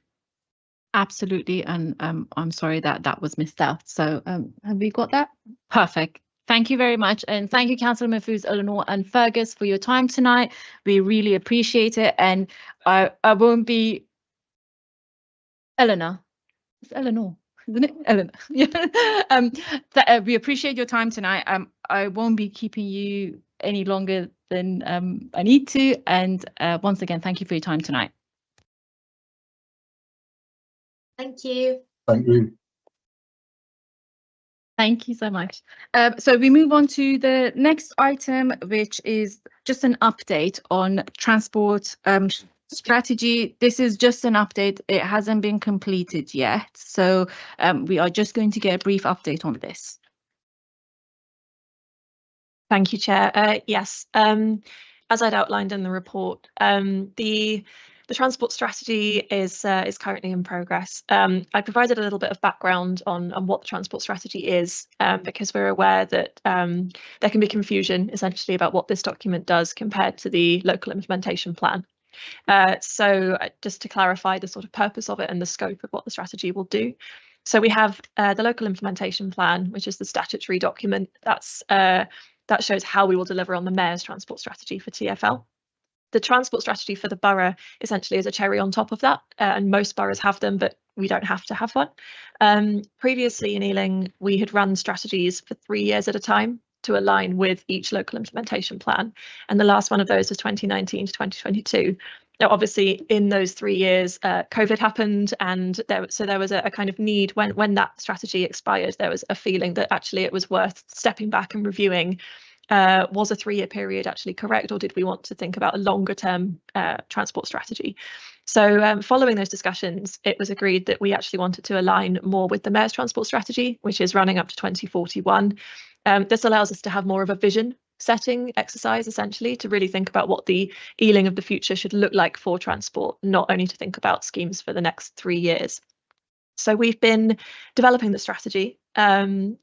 [SPEAKER 1] Absolutely, and I'm sorry that was missed out. So have we got that? Perfect. Thank you very much, and thank you, Councillor Mahfouz, Eleanor and Fergus, for your time tonight. We really appreciate it, and I won't be Eleanor. It's Eleanor, isn't it? Eleanor. Yeah. We appreciate your time tonight. I won't be keeping you any longer than I need to, and once again, thank you for your time tonight.
[SPEAKER 2] Thank you.
[SPEAKER 3] Thank you.
[SPEAKER 1] Thank you so much. So we move on to the next item, which is just an update on transport strategy. This is just an update. It hasn't been completed yet. So we are just going to get a brief update on this.
[SPEAKER 4] Thank you, Chair. Yes, as I'd outlined in the report, the transport strategy is currently in progress. I provided a little bit of background on what the transport strategy is, because we're aware that there can be confusion essentially about what this document does compared to the local implementation plan. So just to clarify the sort of purpose of it and the scope of what the strategy will do. So we have the local implementation plan, which is the statutory document that shows how we will deliver on the Mayor's transport strategy for TfL. The transport strategy for the borough essentially is a cherry on top of that, and most boroughs have them, but we don't have to have one. Previously in Ealing, we had run strategies for 3 years at a time to align with each local implementation plan, and the last one of those was 2019 to 2022. Now, obviously, in those 3 years, COVID happened, and there was a kind of need when that strategy expired. There was a feeling that actually it was worth stepping back and reviewing. Was a 3-year period actually correct, or did we want to think about a longer term transport strategy? So following those discussions, it was agreed that we actually wanted to align more with the Mayor's transport strategy, which is running up to 2041. This allows us to have more of a vision setting exercise, essentially, to really think about what the Ealing of the future should look like for transport, not only to think about schemes for the next 3 years. So we've been developing the strategy and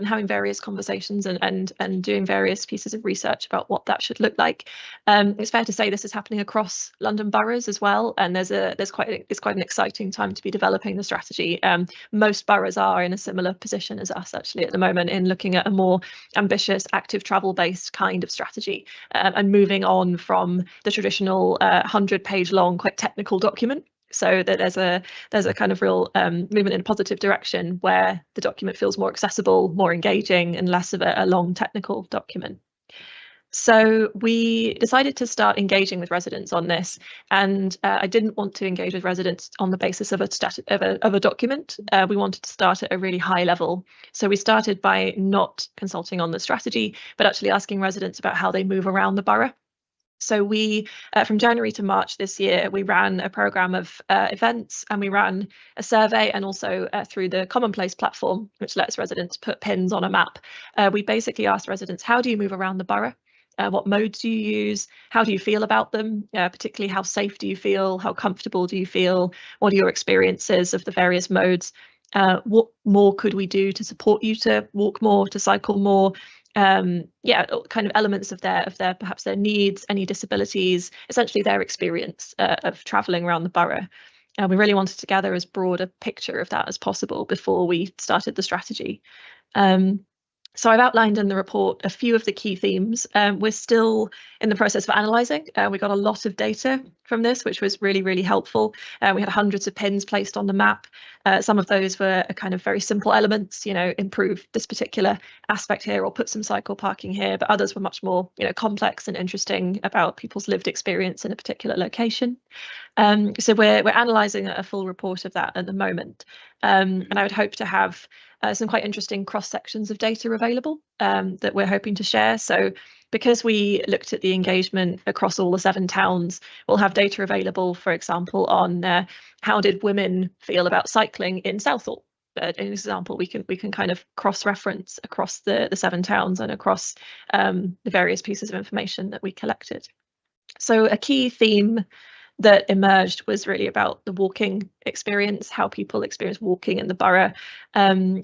[SPEAKER 4] having various conversations and doing various pieces of research about what that should look like. It's fair to say this is happening across London boroughs as well, and it's quite an exciting time to be developing the strategy. Most boroughs are in a similar position as us actually at the moment in looking at a more ambitious active travel based kind of strategy, and moving on from the traditional 100-page long quite technical document. So that there's a kind of real movement in a positive direction where the document feels more accessible, more engaging, and less of a long technical document. So we decided to start engaging with residents on this, and I didn't want to engage with residents on the basis of a document. We wanted to start at a really high level. So we started by not consulting on the strategy, but actually asking residents about how they move around the borough. So we, from January to March this year, we ran a programme of events, and we ran a survey, and also through the Commonplace platform, which lets residents put pins on a map. We basically asked residents, how do you move around the borough? What modes do you use? How do you feel about them? Particularly, how safe do you feel? How comfortable do you feel? What are your experiences of the various modes? What more could we do to support you to walk more, to cycle more? Kind of elements of their perhaps their needs, any disabilities, essentially their experience of travelling around the borough. We really wanted to gather as broad a picture of that as possible before we started the strategy. So I've outlined in the report a few of the key themes. We're still in the process of analysing. We got a lot of data from this, which was really, really helpful. We had hundreds of pins placed on the map. Some of those were kind of very simple elements, improve this particular aspect here or put some cycle parking here, but others were much more, complex and interesting about people's lived experience in a particular location. So we're analysing a full report of that at the moment. And I would hope to have some quite interesting cross sections of data available that we're hoping to share. So because we looked at the engagement across all the 7 towns, we'll have data available, for example, on how did women feel about cycling in Southall. An example, we can kind of cross-reference across the 7 towns and across the various pieces of information that we collected. So a key theme that emerged was really about the walking experience, how people experience walking in the borough.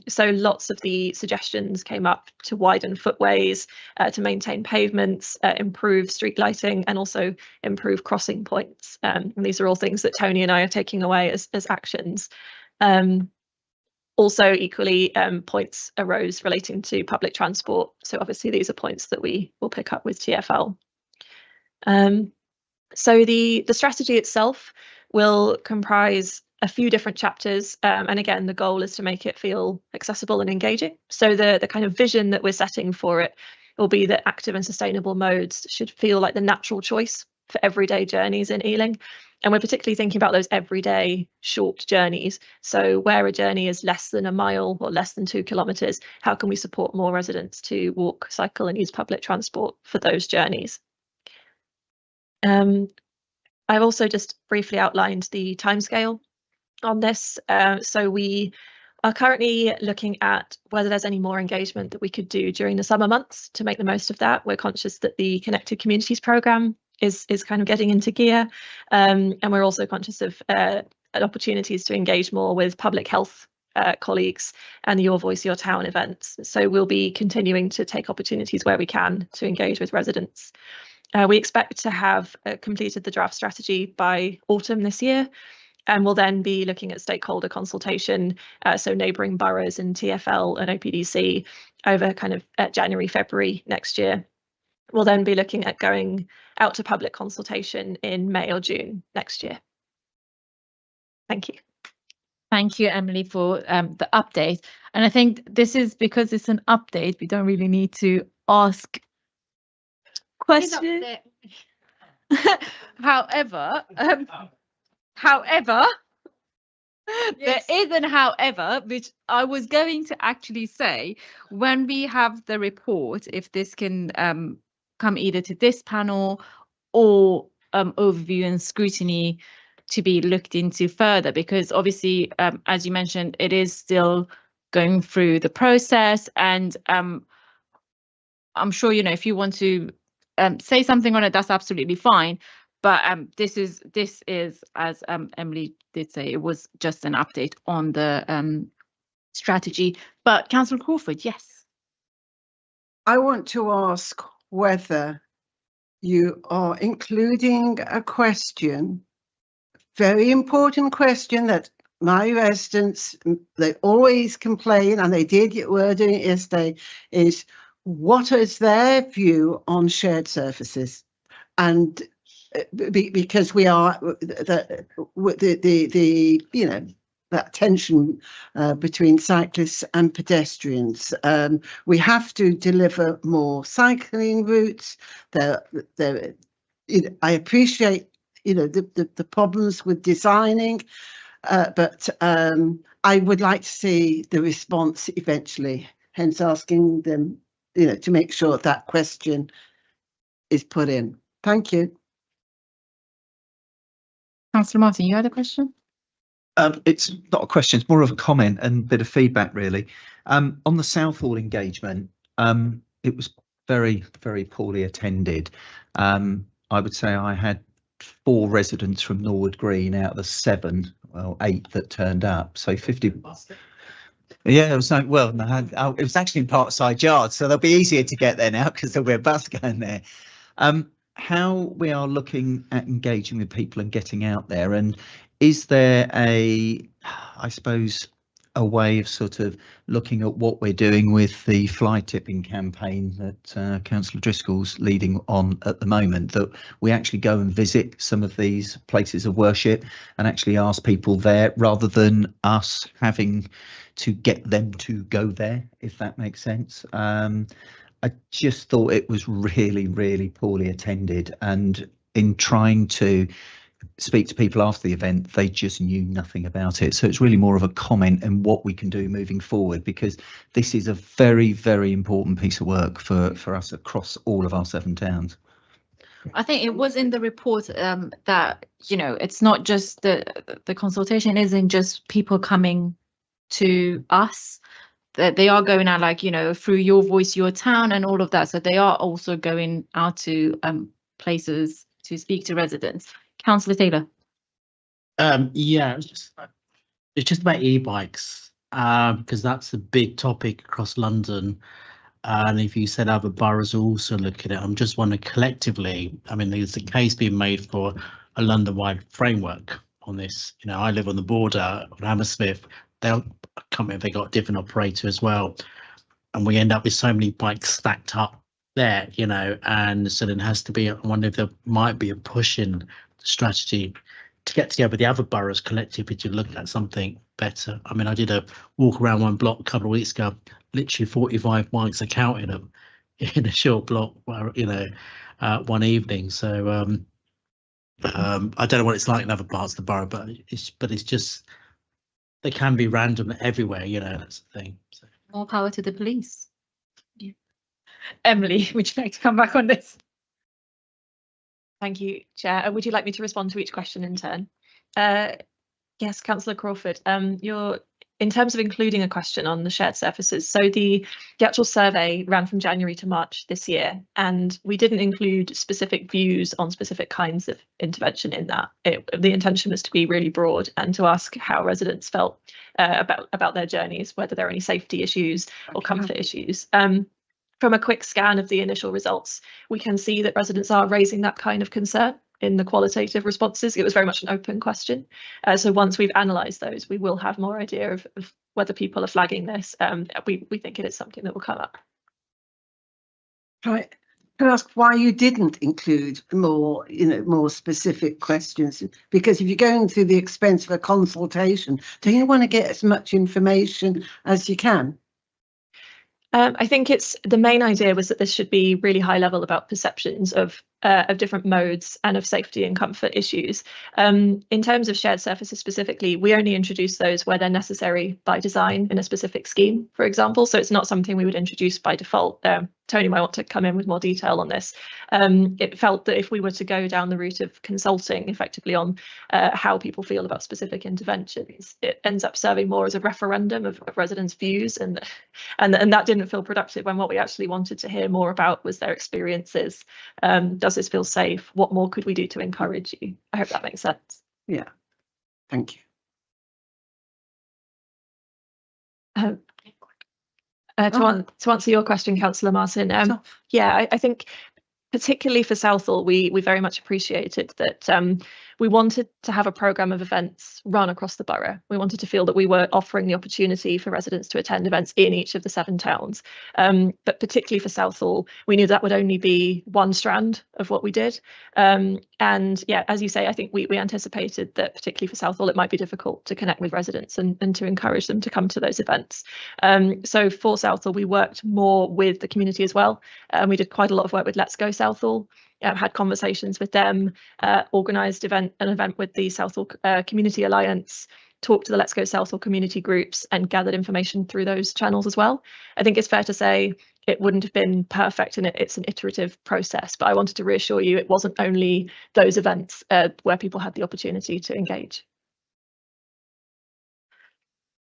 [SPEAKER 4] So lots of the suggestions came up to widen footways, to maintain pavements, improve street lighting, and also improve crossing points. And these are all things that Tony and I are taking away as actions. Also, equally, points arose relating to public transport. So obviously, these are points that we will pick up with TfL. So the strategy itself will comprise a few different chapters, and again, the goal is to make it feel accessible and engaging. So the kind of vision that we're setting for it will be that active and sustainable modes should feel like the natural choice for everyday journeys in Ealing. And we're particularly thinking about those everyday short journeys. So where a journey is less than a mile or less than 2 kilometres, how can we support more residents to walk, cycle and use public transport for those journeys? I've also just briefly outlined the timescale on this. So we are currently looking at whether there's any more engagement that we could do during the summer months to make the most of that. We're conscious that the Connected Communities programme is kind of getting into gear, and we're also conscious of opportunities to engage more with public health colleagues and the Your Voice, Your Town events. So we'll be continuing to take opportunities where we can to engage with residents. We expect to have completed the draft strategy by autumn this year, and we'll then be looking at stakeholder consultation, so neighbouring boroughs and TfL and OPDC over kind of January, February next year. We'll then be looking at going out to public consultation in May or June next year. Thank you.
[SPEAKER 1] Thank you, Emily, for the update. And I think this is because it's an update, we don't really need to ask questions. However, yes. There is an however, which I was going to actually say, when we have the report, if this can come either to this panel or overview and scrutiny to be looked into further, because obviously, as you mentioned, it is still going through the process, and I'm sure, if you want to say something on it, that's absolutely fine. But this is as Emily did say, it was just an update on the strategy. But Councillor Crawford, yes.
[SPEAKER 7] I want to ask whether you are including a question, very important question that my residents, they always complain, and they did, were doing it yesterday, is what is their view on shared surfaces? And because we are the you know, that tension between cyclists and pedestrians. We have to deliver more cycling routes. I appreciate, you know, the problems with designing, but I would like to see the response eventually, hence asking them, you know, to make sure that question is put in. Thank you.
[SPEAKER 1] Councillor Martin, you had a question?
[SPEAKER 8] It's not a question, it's more of a comment and a bit of feedback, really. On the Southall engagement, it was very, very poorly attended. I would say I had 4 residents from Norwood Green out of the 7, well, 8 that turned up. So 50. Yeah, it was like, well, no, it was actually in Parkside Yard, so they'll be easier to get there now because there'll be a bus going there. How we are looking at engaging with people and getting out there, and is there I suppose, a way of sort of looking at what we're doing with the fly tipping campaign that Councillor Driscoll's leading on at the moment, that we actually go and visit some of these places of worship and actually ask people there rather than us having to get them to go there, if that makes sense. I just thought it was really, really poorly attended, and in trying to speak to people after the event, they just knew nothing about it. So it's really more of a comment and what we can do moving forward, because this is a very, very important piece of work for us across all of our 7 towns.
[SPEAKER 1] I think it was in the report that, you know, it's not just the consultation isn't just people coming to us, that they are going out, like, you know, through Your Voice, Your Town and all of that. So they are also going out to places to speak to residents. Councillor Taylor.
[SPEAKER 6] Yeah, it's just about e-bikes, because that's a big topic across London. And if you said other boroughs also look at it, I'm just wondering collectively, I mean, there's a case being made for a London-wide framework on this. You know, I live on the border on Hammersmith. They'll come in, they got a different operator as well. And we end up with so many bikes stacked up there, you know, and so then has to be, I wonder if there might be a push in strategy to get together with the other boroughs collectively to look at something better. I mean, I did a walk around one block a couple of weeks ago, literally 45 bikes, I counted them in a short block, you know, one evening. So I don't know what it's like in other parts of the borough, but it's just, they can be random everywhere, you know, that's the thing. So.
[SPEAKER 1] More power to the police. Yeah. Emily, would you like to come back on this?
[SPEAKER 4] Thank you, Chair. Would you like me to respond to each question in turn? Yes, Councillor Crawford, in terms of including a question on the shared surfaces, so the actual survey ran from January to March this year, and we didn't include specific views on specific kinds of intervention in that. The intention was to be really broad and to ask how residents felt about their journeys, whether there are any safety issues or comfort issues. From a quick scan of the initial results, we can see that residents are raising that kind of concern in the qualitative responses. It was very much an open question. So once we've analysed those, we will have more idea of whether people are flagging this. We think it is something that will come up.
[SPEAKER 7] Right. Can I ask why you didn't include more, you know, more specific questions? Because if you're going through the expense of a consultation, don't you want to get as much information as you can?
[SPEAKER 4] I think it's the main idea was that this should be really high level about perceptions of different modes and of safety and comfort issues. In terms of shared surfaces specifically, we only introduce those where they're necessary by design in a specific scheme, for example. So it's not something we would introduce by default. Tony might want to come in with more detail on this. It felt that if we were to go down the route of consulting effectively on how people feel about specific interventions, it ends up serving more as a referendum of residents' views, and that didn't feel productive when what we actually wanted to hear more about was their experiences. Does this feel safe? What more could we do to encourage you? I hope that makes sense.
[SPEAKER 7] Yeah, thank you.
[SPEAKER 4] To answer your question, Councillor Martin, yeah, I think particularly for Southall, we very much appreciated that we wanted to have a programme of events run across the borough. We wanted to feel that we were offering the opportunity for residents to attend events in each of the 7 towns. But particularly for Southall, we knew that would only be one strand of what we did. And yeah, as you say, I think we anticipated that particularly for Southall, it might be difficult to connect with residents and to encourage them to come to those events. So for Southall, we worked more with the community as well. We did quite a lot of work with Let's Go Southall, had conversations with them, organised an event with the Southall Community Alliance, talked to the Let's Go Southall community groups and gathered information through those channels as well. I think it's fair to say it wouldn't have been perfect and it's an iterative process, but I wanted to reassure you it wasn't only those events where people had the opportunity to engage.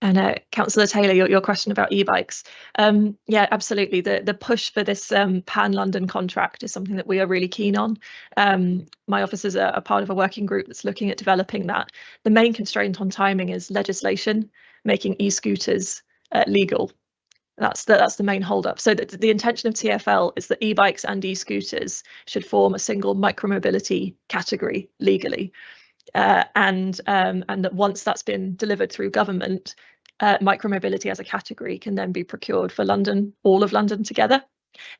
[SPEAKER 4] And Councillor Taylor, your question about e-bikes. Yeah, absolutely. The push for this pan-London contract is something that we are really keen on. My officers are part of a working group that's looking at developing that. The main constraint on timing is legislation making e-scooters legal. That's the main holdup. So the intention of TfL is that e-bikes and e-scooters should form a single micromobility category legally. And that once that's been delivered through government, micromobility as a category can then be procured for London, all of London together.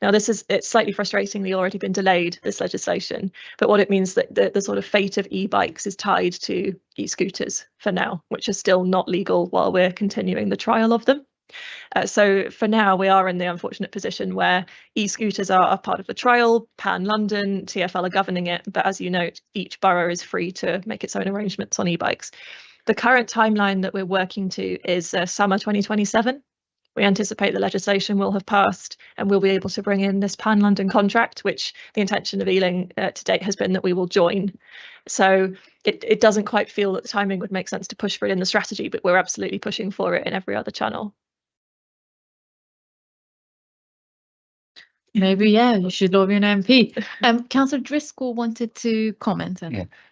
[SPEAKER 4] Now, it's slightly frustratingly already been delayed, this legislation, but what it means that the sort of fate of e-bikes is tied to e-scooters for now, which are still not legal while we're continuing the trial of them. So for now, we are in the unfortunate position where e-scooters are part of the trial, pan-London, TfL are governing it, but as you note, each borough is free to make its own arrangements on e-bikes. The current timeline that we're working to is summer 2027. We anticipate the legislation will have passed and we'll be able to bring in this pan-London contract, which the intention of Ealing to date has been that we will join. So it doesn't quite feel that the timing would make sense to push for it in the strategy, but we're absolutely pushing for it in every other channel.
[SPEAKER 1] Maybe, yeah, you should lobby an MP. Councillor Driscoll wanted to comment.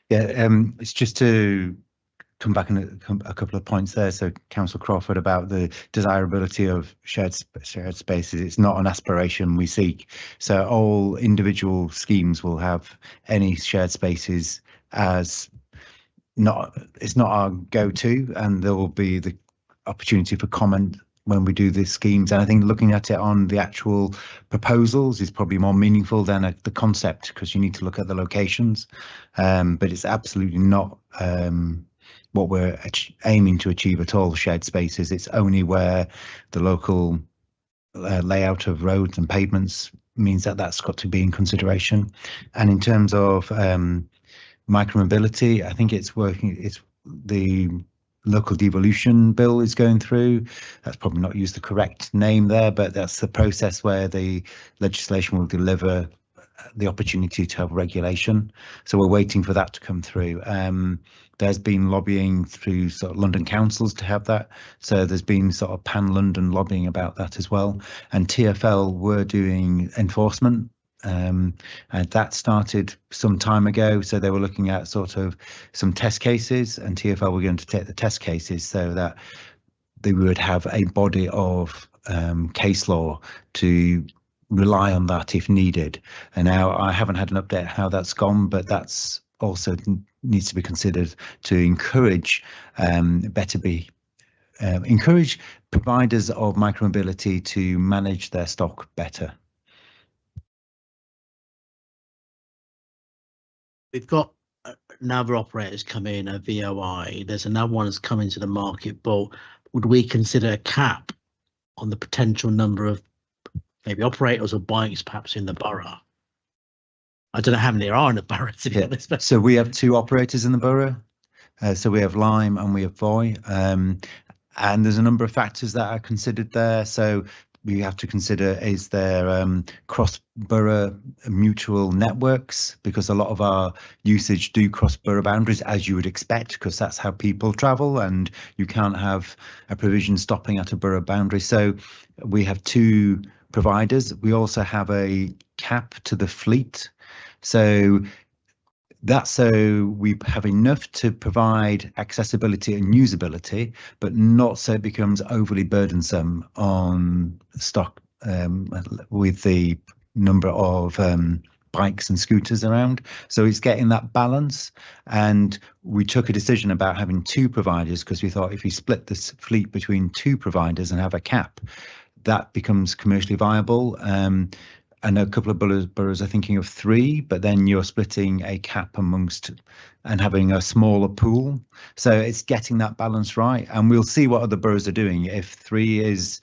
[SPEAKER 8] It's just to come back on a couple of points there. So Councillor Crawford about the desirability of shared spaces. It's not an aspiration we seek. So all individual schemes will have any shared spaces as it's not our go-to, and there will be the opportunity for comment when we do the schemes. And I think looking at it on the actual proposals is probably more meaningful than the concept, because you need to look at the locations. But it's absolutely not what we're aiming to achieve at all, shared spaces. It's only where the local layout of roads and pavements means that that's got to be in consideration. And in terms of micromobility, I think it's working. It's the local devolution bill is going through. That's probably not used the correct name there, but that's the process where the legislation will deliver the opportunity to have regulation. So we're waiting for that to come through. There's been lobbying through sort of London councils to have that. So there's been sort of pan-London lobbying about that as well. And TfL were doing enforcement. And that started some time ago. So they were looking at sort of some test cases, and TfL were going to take the test cases so that they would have a body of case law to rely on that if needed. And now I haven't had an update how that's gone, but that's also needs to be considered to encourage encourage providers of micromobility to manage their stock better.
[SPEAKER 6] We've got another operators come in, a VOI. There's another one that's coming to the market, but would we consider a cap on the potential number of maybe operators or bikes perhaps in the borough? I don't know how many there are in the borough, to be honest.
[SPEAKER 8] So we have 2 operators in the borough. So we have Lime and we have Voy. And there's a number of factors that are considered there. So we have to consider, is there cross-borough mutual networks, because a lot of our usage do cross borough boundaries, as you would expect, because that's how people travel, and you can't have a provision stopping at a borough boundary. So we have 2 providers. We also have a cap to the fleet. So
[SPEAKER 10] That's so we have enough to provide accessibility and usability, but not so it becomes overly burdensome on stock with the number of bikes and scooters around. So it's getting that balance. And we took a decision about having 2 providers because we thought if we split this fleet between 2 providers and have a cap, that becomes commercially viable. And a couple of boroughs are thinking of 3, but then you're splitting a cap amongst and having a smaller pool. So it's getting that balance right. And we'll see what other boroughs are doing. If 3 is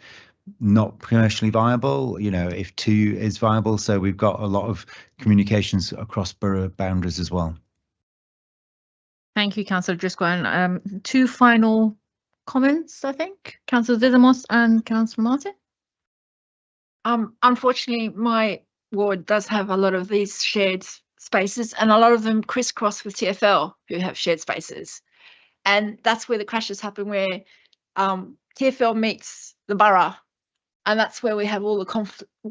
[SPEAKER 10] not commercially viable, you know, if 2 is viable. So we've got a lot of communications across borough boundaries as well.
[SPEAKER 1] Thank you, Councillor Driscoll. And 2 final comments, I think. Councillor Zizamos and Councillor Martin.
[SPEAKER 9] Unfortunately, my ward does have a lot of these shared spaces, and a lot of them crisscross with TfL, who have shared spaces. And that's where the crashes happen, where TfL meets the borough. And that's where we have all the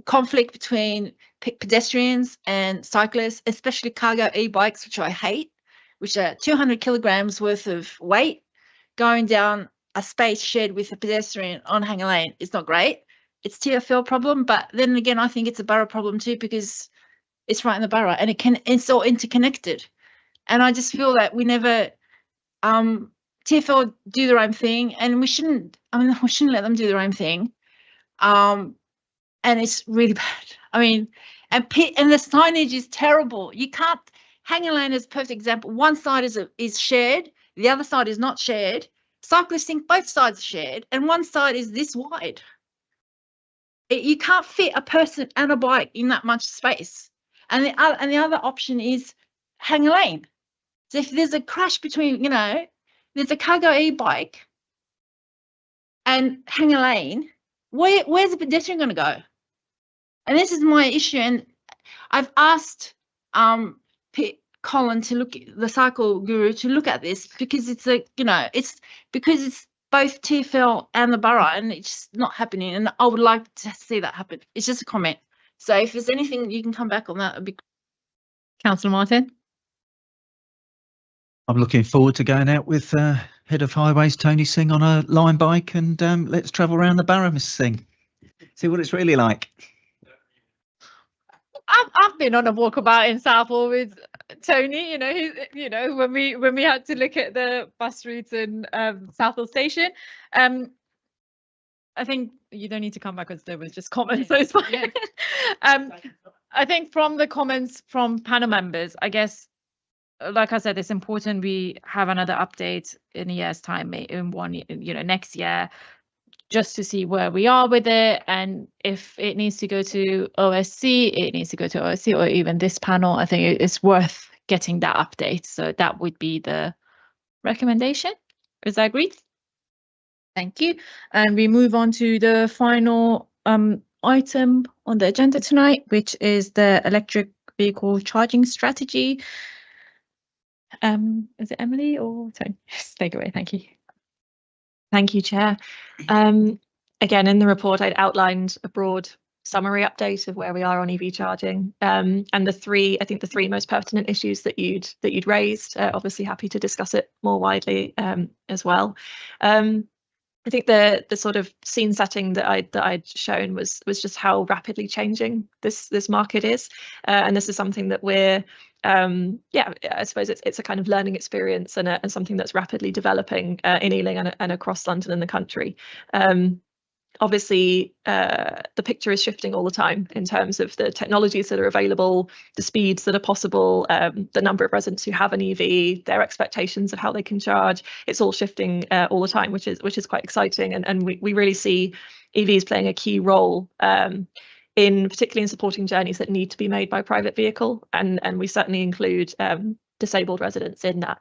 [SPEAKER 9] conflict between pedestrians and cyclists, especially cargo e-bikes, which I hate, which are 200 kilograms worth of weight going down a space shared with a pedestrian on Hanger Lane. It's not great. It's TfL problem, but then again, I think it's a borough problem too, because it's right in the borough and it's all interconnected. And I just feel that we never, TfL do their own thing, and we shouldn't let them do their own thing. And it's really bad. I mean, and the signage is terrible. You can't, Hanger Lane is a perfect example. One side is shared, the other side is not shared. Cyclists think both sides are shared, and one side is this wide. You can't fit a person and a bike in that much space. And the other option is Hanger Lane. So if there's a crash between, you know, there's a cargo e-bike and Hanger Lane, where's the pedestrian going to go? And this is my issue. And I've asked Colin to look at the cycle guru to look at this, because it's because it's both TfL and the borough, and it's just not happening. And I would like to see that happen. It's just a comment. So if there's anything you can come back on that, would be.
[SPEAKER 1] Councillor Martin.
[SPEAKER 8] I'm looking forward to going out with Head of Highways Tony Singh on a line bike, and let's travel around the borough, Mr. Singh. See what it's really like.
[SPEAKER 1] I've been on a walkabout in Southall with Tony. When we had to look at the bus routes in Southall Station. I think you don't need to come back because there was just comments. So it's fine. I think from the comments from panel members, I guess, like I said, it's important we have another update in a year's time, in next year, just to see where we are with it, and if it needs to go to OSC, it needs to go to OSC, or even this panel. I think it's worth getting that update. So that would be the recommendation. Is that agreed? Thank you. And we move on to the final item on the agenda tonight, which is the electric vehicle charging strategy. Is it Emily or Tony? Take away. Thank you.
[SPEAKER 4] Thank you, Chair. Again, in the report, I'd outlined a broad summary update of where we are on EV charging, and the three most pertinent issues that you'd raised. Obviously, happy to discuss it more widely as well. I think the sort of scene setting that I'd shown was just how rapidly changing this market is, and this is something that we're I suppose it's a kind of learning experience and something that's rapidly developing in Ealing and across London and the country. Obviously, the picture is shifting all the time in terms of the technologies that are available, the speeds that are possible, the number of residents who have an EV, their expectations of how they can charge. It's all shifting all the time, which is quite exciting, and we really see EVs playing a key role particularly in supporting journeys that need to be made by private vehicle, and we certainly include disabled residents in that.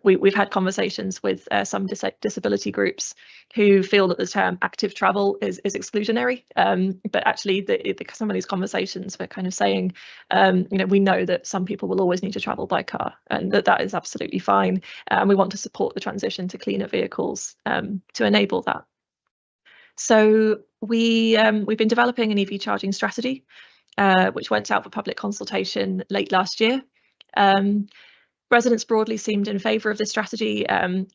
[SPEAKER 4] We've had conversations with some disability groups who feel that the term active travel is exclusionary, but actually some of these conversations we're kind of saying, we know that some people will always need to travel by car, and that is absolutely fine, and we want to support the transition to cleaner vehicles to enable that. So we've been developing an EV charging strategy, which went out for public consultation late last year. Residents broadly seemed in favour of this strategy.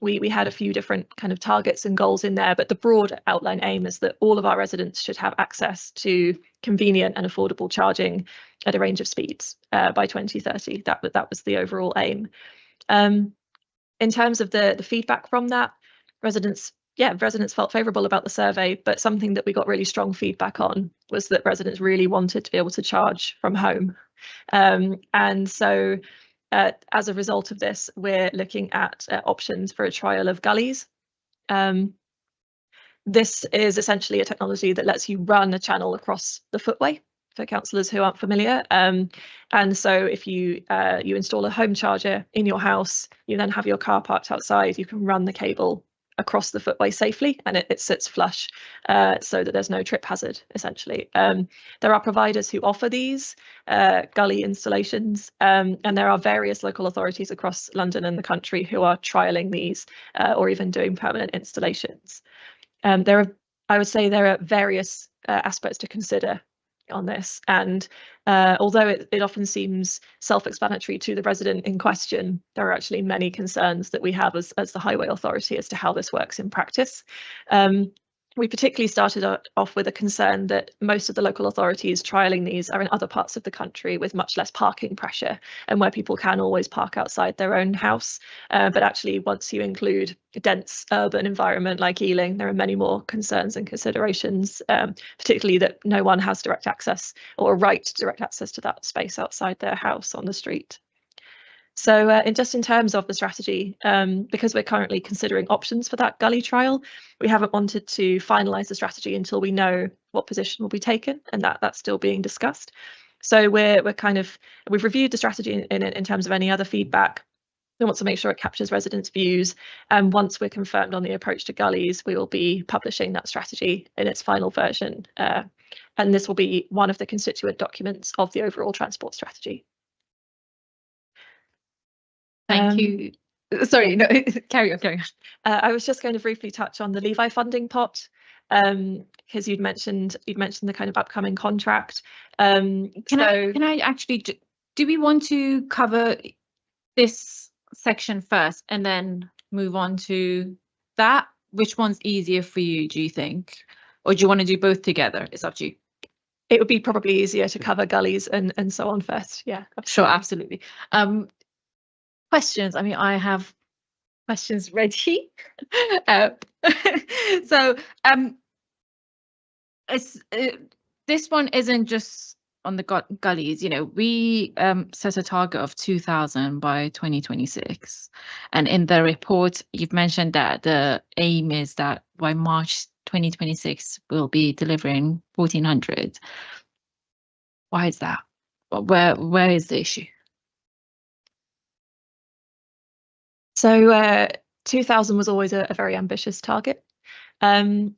[SPEAKER 4] We had a few different kind of targets and goals in there, but the broad outline aim is that all of our residents should have access to convenient and affordable charging at a range of speeds by 2030. That was the overall aim. In terms of the feedback from that, residents felt favourable about the survey, but something that we got really strong feedback on was that residents really wanted to be able to charge from home. And so as a result of this, we're looking at options for a trial of gullies. This is essentially a technology that lets you run a channel across the footway, for councillors who aren't familiar. And so if you install a home charger in your house, you then have your car parked outside, you can run the cable across the footway safely, and it sits flush so that there's no trip hazard, essentially. There are providers who offer these gully installations, and there are various local authorities across London and the country who are trialling these or even doing permanent installations. I would say there are various aspects to consider on this, and although it often seems self-explanatory to the resident in question, there are actually many concerns that we have as the Highway Authority as to how this works in practice. We particularly started off with a concern that most of the local authorities trialling these are in other parts of the country with much less parking pressure and where people can always park outside their own house. But actually, once you include a dense urban environment like Ealing, there are many more concerns and considerations, particularly that no one has direct access or a right to direct access to that space outside their house on the street. So just in terms of the strategy, because we're currently considering options for that gully trial, we haven't wanted to finalise the strategy until we know what position will be taken, and that's still being discussed. So we've reviewed the strategy in terms of any other feedback. We want to make sure it captures residents' views, and once we're confirmed on the approach to gullies, we will be publishing that strategy in its final version, and this will be one of the constituent documents of the overall transport strategy.
[SPEAKER 1] Thank you. Sorry, no, carry on.
[SPEAKER 4] I was just going to briefly touch on the Levi funding pot, because you'd mentioned the kind of upcoming contract. Can
[SPEAKER 1] I actually, do we want to cover this section first and then move on to that? Which one's easier for you, do you think? Or do you want to do both together? It's up to you.
[SPEAKER 4] It would be probably easier to cover gullies and so on first. Yeah, absolutely.
[SPEAKER 1] Sure, absolutely. Questions. I mean, I have questions ready. So this one isn't just on the gullies. You know, we set a target of 2,000 by 2026, and in the report you've mentioned that the aim is that by March 2026 we'll be delivering 1,400. Why is that? Where is the issue?
[SPEAKER 4] So 2,000 was always a very ambitious target. The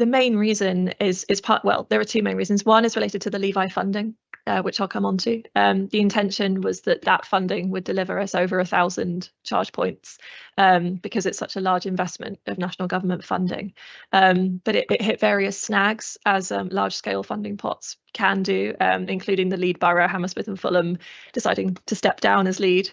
[SPEAKER 4] main reason is there are two main reasons. One is related to the Levi funding, which I'll come on to. The intention was that funding would deliver us over 1,000 charge points because it's such a large investment of national government funding. But it hit various snags, as large-scale funding pots can do, including the lead borough, Hammersmith and Fulham, deciding to step down as lead,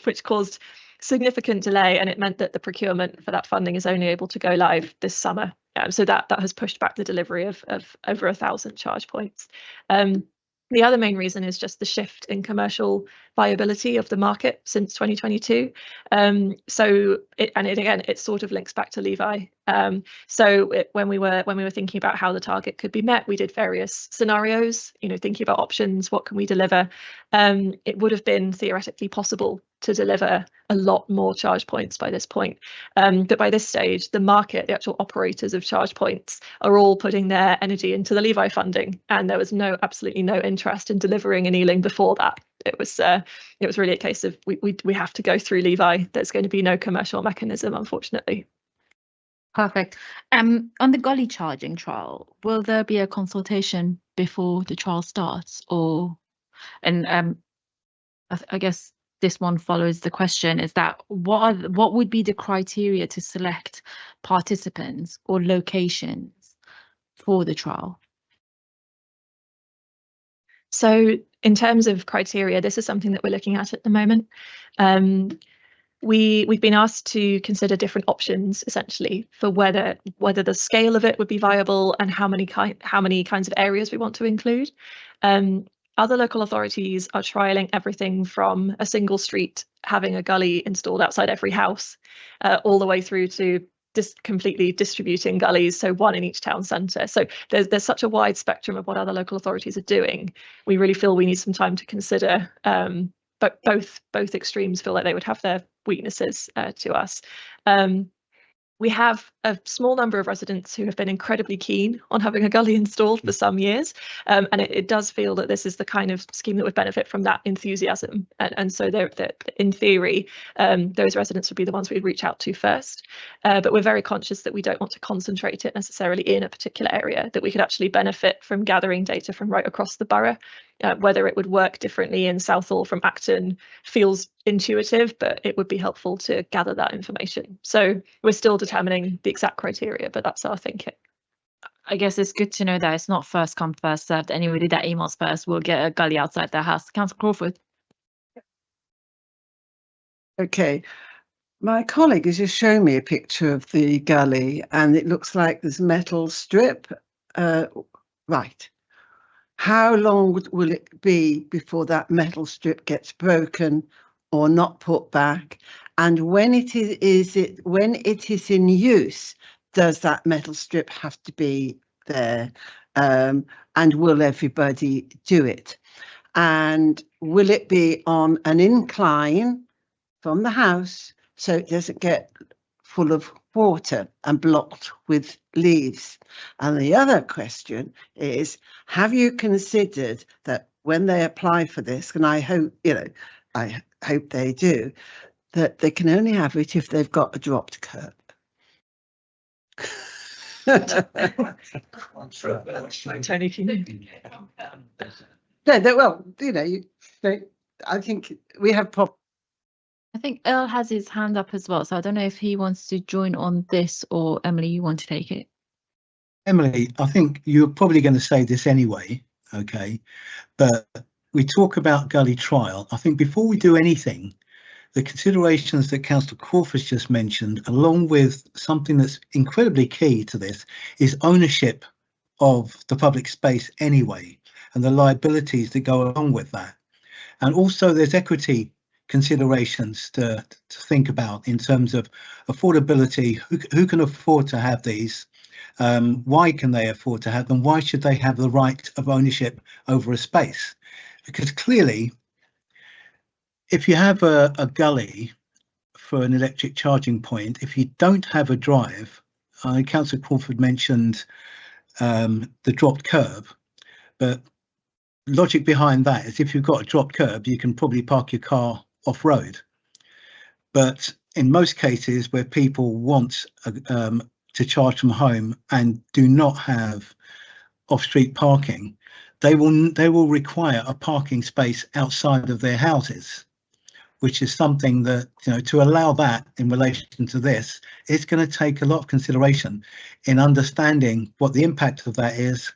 [SPEAKER 4] which caused significant delay, and it meant that the procurement for that funding is only able to go live this summer. So that has pushed back the delivery of over 1,000 charge points. The other main reason is just the shift in commercial viability of the market since 2022. It sort of links back to Levi. When we were thinking about how the target could be met, we did various scenarios, thinking about options, what can we deliver. It would have been theoretically possible to deliver a lot more charge points by this point. But by this stage, the market, the actual operators of charge points, are all putting their energy into the Levi funding, and there was absolutely no interest in delivering in Ealing before that. It was really a case of we have to go through Levi. There's going to be no commercial mechanism, unfortunately.
[SPEAKER 1] Perfect. On the gully charging trial, will there be a consultation before the trial starts, I guess this one follows the question, is that what would be the criteria to select participants or locations for the trial?
[SPEAKER 4] So in terms of criteria, this is something that we're looking at the moment. We've been asked to consider different options essentially for whether the scale of it would be viable and how many kinds of areas we want to include. Other local authorities are trialling everything from a single street having a gully installed outside every house, all the way through to completely distributing gullies, so one in each town centre. So there's such a wide spectrum of what other local authorities are doing. We really feel we need some time to consider. But both extremes feel like they would have their weaknesses to us. We have a small number of residents who have been incredibly keen on having a gully installed for some years, and it does feel that this is the kind of scheme that would benefit from that enthusiasm. And so in theory, those residents would be the ones we'd reach out to first. But we're very conscious that we don't want to concentrate it necessarily in a particular area, that we could actually benefit from gathering data from right across the borough. Whether it would work differently in Southall from Acton feels intuitive, but it would be helpful to gather that information. So we're still determining the exact criteria, but that's our thinking.
[SPEAKER 1] I guess it's good to know that it's not first come, first served. Anybody that emails first will get a gully outside their house. Councillor Crawford.
[SPEAKER 7] Okay. My colleague has just shown me a picture of the gully and it looks like there's a metal strip. Right. How long will it be before that metal strip gets broken or not put back? And when it is in use, does that metal strip have to be there? And will everybody do it? And will it be on an incline from the house so it doesn't get full of water and blocked with leaves? And the other question is, have you considered that when they apply for this, and I hope they do, that they can only have it if they've got a dropped curb?
[SPEAKER 4] Tony, can you?
[SPEAKER 7] Well, I think we have
[SPEAKER 1] I think Earl has his hand up as well, so I don't know if he wants to join on this or Emily, you want to take it?
[SPEAKER 11] Emily, I think you're probably going to say this anyway, okay? But we talk about gully trial. I think before we do anything, the considerations that Councillor Crawford just mentioned, along with something that's incredibly key to this, is ownership of the public space anyway, and the liabilities that go along with that. And also there's equity considerations to think about in terms of affordability. Who can afford to have these? Why can they afford to have them? Why should they have the right of ownership over a space? Because clearly, if you have a gully for an electric charging point, if you don't have a drive, Councillor Crawford mentioned the dropped curb, but logic behind that is if you've got a dropped curb, you can probably park your car off-road. But in most cases where people want to charge from home and do not have off-street parking, they will require a parking space outside of their houses, which is something that, to allow that in relation to this, it's going to take a lot of consideration in understanding what the impact of that is,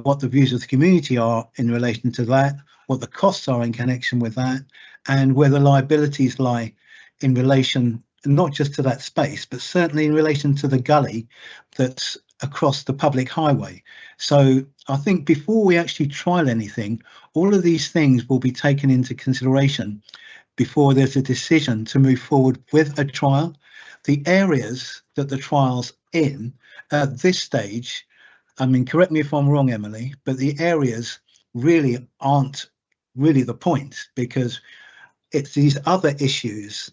[SPEAKER 11] what the views of the community are in relation to that, what the costs are in connection with that, and where the liabilities lie in relation not just to that space, but certainly in relation to the gully that's across the public highway. So I think before we actually trial anything, all of these things will be taken into consideration before there's a decision to move forward with a trial. The areas that the trial's in at this stage, I mean, correct me if I'm wrong, Emily, but the areas really aren't really the point, because it's these other issues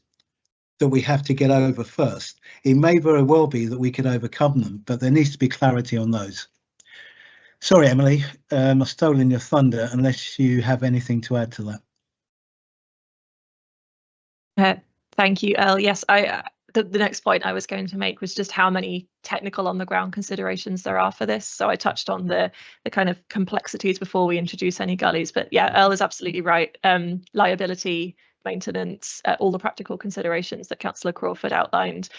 [SPEAKER 11] that we have to get over first. It may very well be that we could overcome them, but there needs to be clarity on those. Sorry, Emily, I've stolen your thunder, unless you have anything to add to that.
[SPEAKER 4] Thank you, Elle. Yes, the next point I was going to make was just how many technical on the ground considerations there are for this. So I touched on the kind of complexities before we introduce any gullies, but yeah, Elle is absolutely right. Liability, maintenance, all the practical considerations that Councillor Crawford outlined.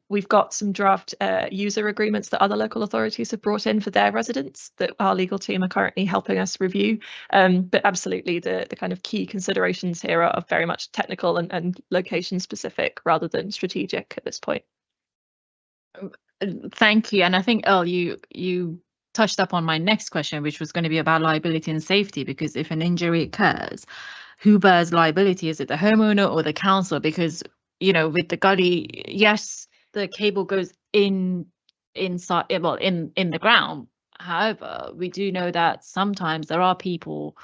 [SPEAKER 4] We've got some draft user agreements that other local authorities have brought in for their residents that our legal team are currently helping us review. But absolutely, the kind of key considerations here are very much technical and location specific rather than strategic at this point.
[SPEAKER 1] Thank you. And I think, Earl, you touched up on my next question, which was going to be about liability and safety, because if an injury occurs, who bears liability? Is it the homeowner or the council? Because, you know, with the gully, yes, the cable goes inside, well, in the ground. However, we do know that sometimes there are people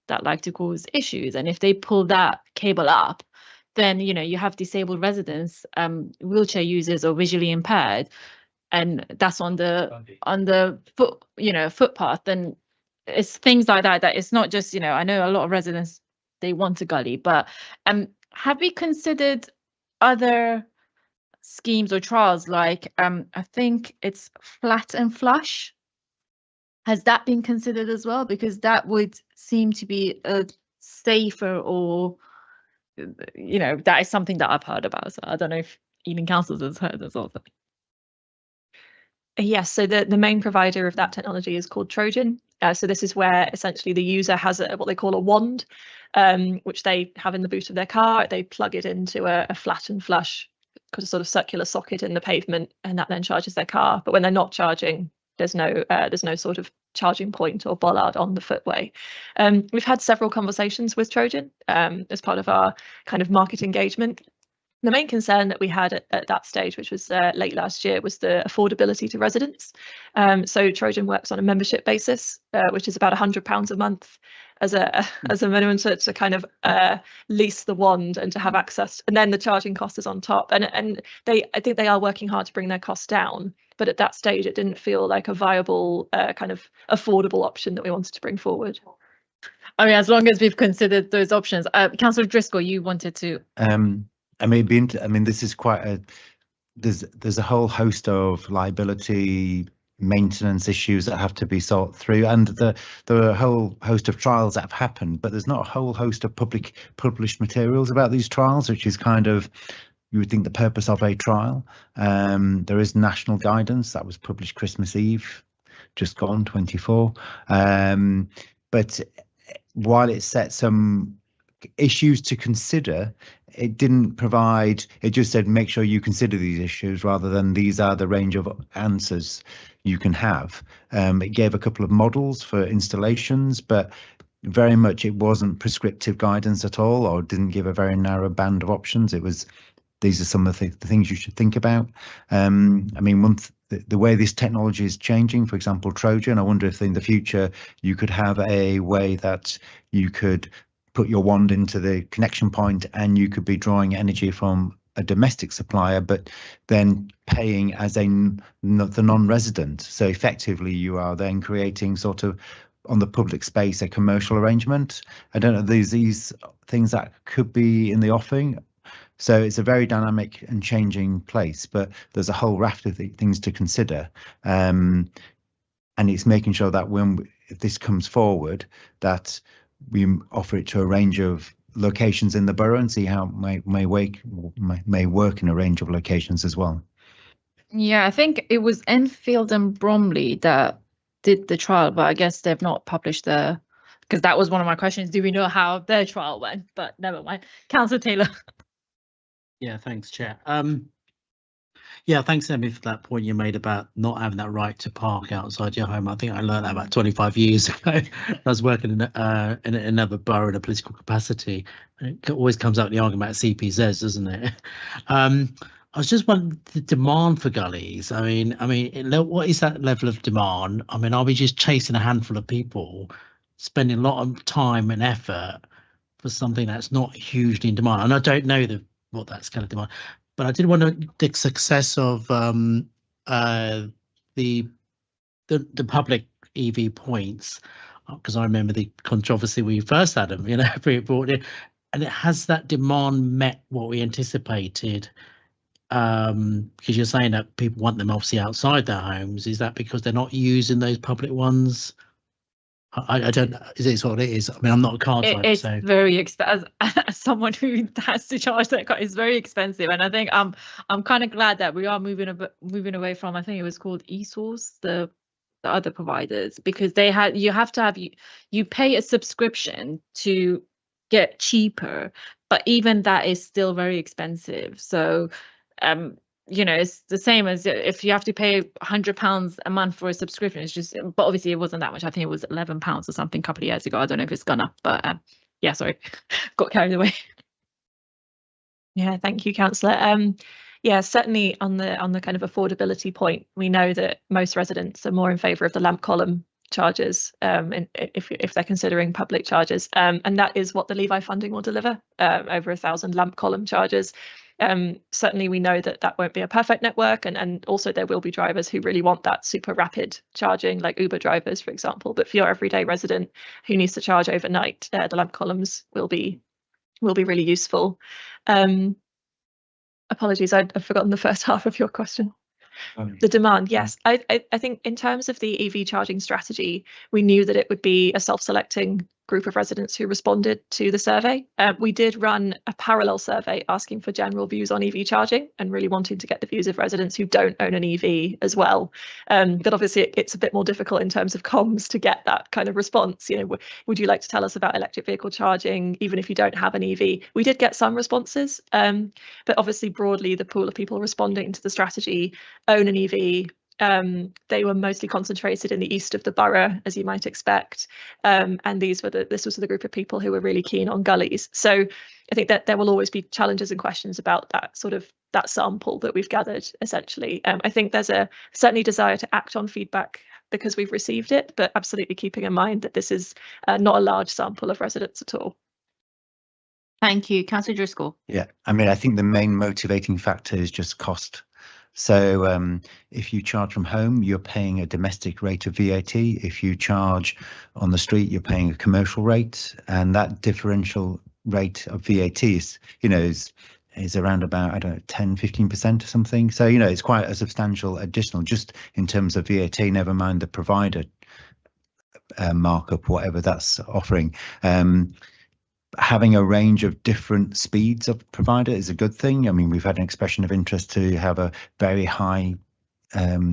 [SPEAKER 1] that like to cause issues, and if they pull that cable up, then, you know, you have disabled residents, wheelchair users or visually impaired, and that's on the footpath. Then it's things like that it's not just, you know, I know a lot of residents, they want a gully, but have we considered other schemes or trials like I think it's flat and flush? Has that been considered as well? Because that would seem to be a safer, or, you know, that is something that I've heard about. So I don't know if even councils has heard as well.
[SPEAKER 4] Yes, so the main provider of that technology is called Trojan. So this is where essentially the user has what they call a wand, which they have in the boot of their car. They plug it into a flat and flush sort of circular socket in the pavement, and that then charges their car. But when they're not charging, there's no sort of charging point or bollard on the footway. We've had several conversations with Trojan as part of our kind of market engagement. The main concern that we had at that stage, which was late last year, was the affordability to residents. So Trojan works on a membership basis, which is about £100 a month as a minimum to kind of lease the wand and to have access, and then the charging cost is on top. And I think they are working hard to bring their costs down, but at that stage it didn't feel like a viable kind of affordable option that we wanted to bring forward.
[SPEAKER 1] I mean, as long as we've considered those options. Councillor Driscoll, you wanted to.
[SPEAKER 10] I mean, this is quite a, there's a whole host of liability maintenance issues that have to be thought through, and there are a whole host of trials that have happened, but there's not a whole host of published materials about these trials, which is kind of, you would think, the purpose of a trial. There is national guidance that was published Christmas Eve, just gone, 24. But while it set some issues to consider, it didn't provide, it just said make sure you consider these issues rather than these are the range of answers you can have. It gave a couple of models for installations, but very much it wasn't prescriptive guidance at all, or didn't give a very narrow band of options. It was, these are some of the things you should think about. I mean, the way this technology is changing, for example, Trojan, I wonder if in the future you could have a way that you could put your wand into the connection point and you could be drawing energy from a domestic supplier, but then paying as the non-resident. So effectively you are then creating sort of on the public space a commercial arrangement. I don't know, these things that could be in the offing. So it's a very dynamic and changing place, but there's a whole raft of things to consider. And it's making sure that if this comes forward, that we offer it to a range of locations in the borough and see how it may work in a range of locations as well.
[SPEAKER 1] Yeah, I think it was Enfield and Bromley that did the trial, but I guess they've not published because that was one of my questions. Do we know how their trial went? But never mind. Councillor Taylor.
[SPEAKER 6] Yeah, thanks, Chair. Yeah, thanks, Emmy, for that point you made about not having that right to park outside your home. I think I learned that about 25 years ago. I was working in another borough in a political capacity. And it always comes out in the argument about CPZs, doesn't it? I was just wondering the demand for gullies. I mean, what is that level of demand? I mean, are we just chasing a handful of people, spending a lot of time and effort for something that's not hugely in demand? And I don't know what that's kind of demand. But I did wonder the success of the public EV points, because I remember the controversy we first had them, pretty brought in, and has that demand met what we anticipated? Because you're saying that people want them obviously outside their homes. Is that because they're not using those public ones I don't know. Is it what it is? I mean, I'm not a car driver,
[SPEAKER 1] It's
[SPEAKER 6] so
[SPEAKER 1] very expensive. As someone who has to charge their car, it's very expensive. And I think I'm kind of glad that we are moving away from, I think it was called eSource, the other providers, because you have to have you pay a subscription to get cheaper, but even that is still very expensive. So it's the same as if you have to pay £100 a month for a subscription. It's just, but obviously it wasn't that much. I think it was £11 or something a couple of years ago. I don't know if it's gone up, but yeah, sorry, got carried away.
[SPEAKER 4] Yeah, thank you, Councillor. Yeah, certainly on the kind of affordability point, we know that most residents are more in favour of the lamp column charges, if they're considering public charges, and that is what the Levi funding will deliver, over 1,000 lamp column charges. Certainly we know that won't be a perfect network, and also there will be drivers who really want that super rapid charging, like Uber drivers, for example. But for your everyday resident who needs to charge overnight, the lamp columns will be really useful. Apologies, I've forgotten the first half of your question. The demand, yes. I think in terms of the EV charging strategy, we knew that it would be a self-selecting group of residents who responded to the survey. We did run a parallel survey asking for general views on EV charging and really wanting to get the views of residents who don't own an EV as well. But obviously it's a bit more difficult in terms of comms to get that kind of response. Would you like to tell us about electric vehicle charging, even if you don't have an EV? We did get some responses, but obviously broadly the pool of people responding to the strategy own an EV. They were mostly concentrated in the east of the borough, as you might expect, and this was the group of people who were really keen on gullies. So I think that there will always be challenges and questions about that sample that we've gathered, essentially. I think there's a certainly desire to act on feedback because we've received it, but absolutely keeping in mind that this is not a large sample of residents at all.
[SPEAKER 1] Thank you, Councillor Driscoll.
[SPEAKER 10] Yeah, I mean, I think the main motivating factor is just cost. So if you charge from home, you're paying a domestic rate of VAT. If you charge on the street, you're paying a commercial rate, and that differential rate of VAT is around about, I don't know, 10-15% or something. So it's quite a substantial additional just in terms of VAT, never mind the provider markup, whatever that's offering. Having a range of different speeds of provider is a good thing. I mean, we've had an expression of interest to have a very high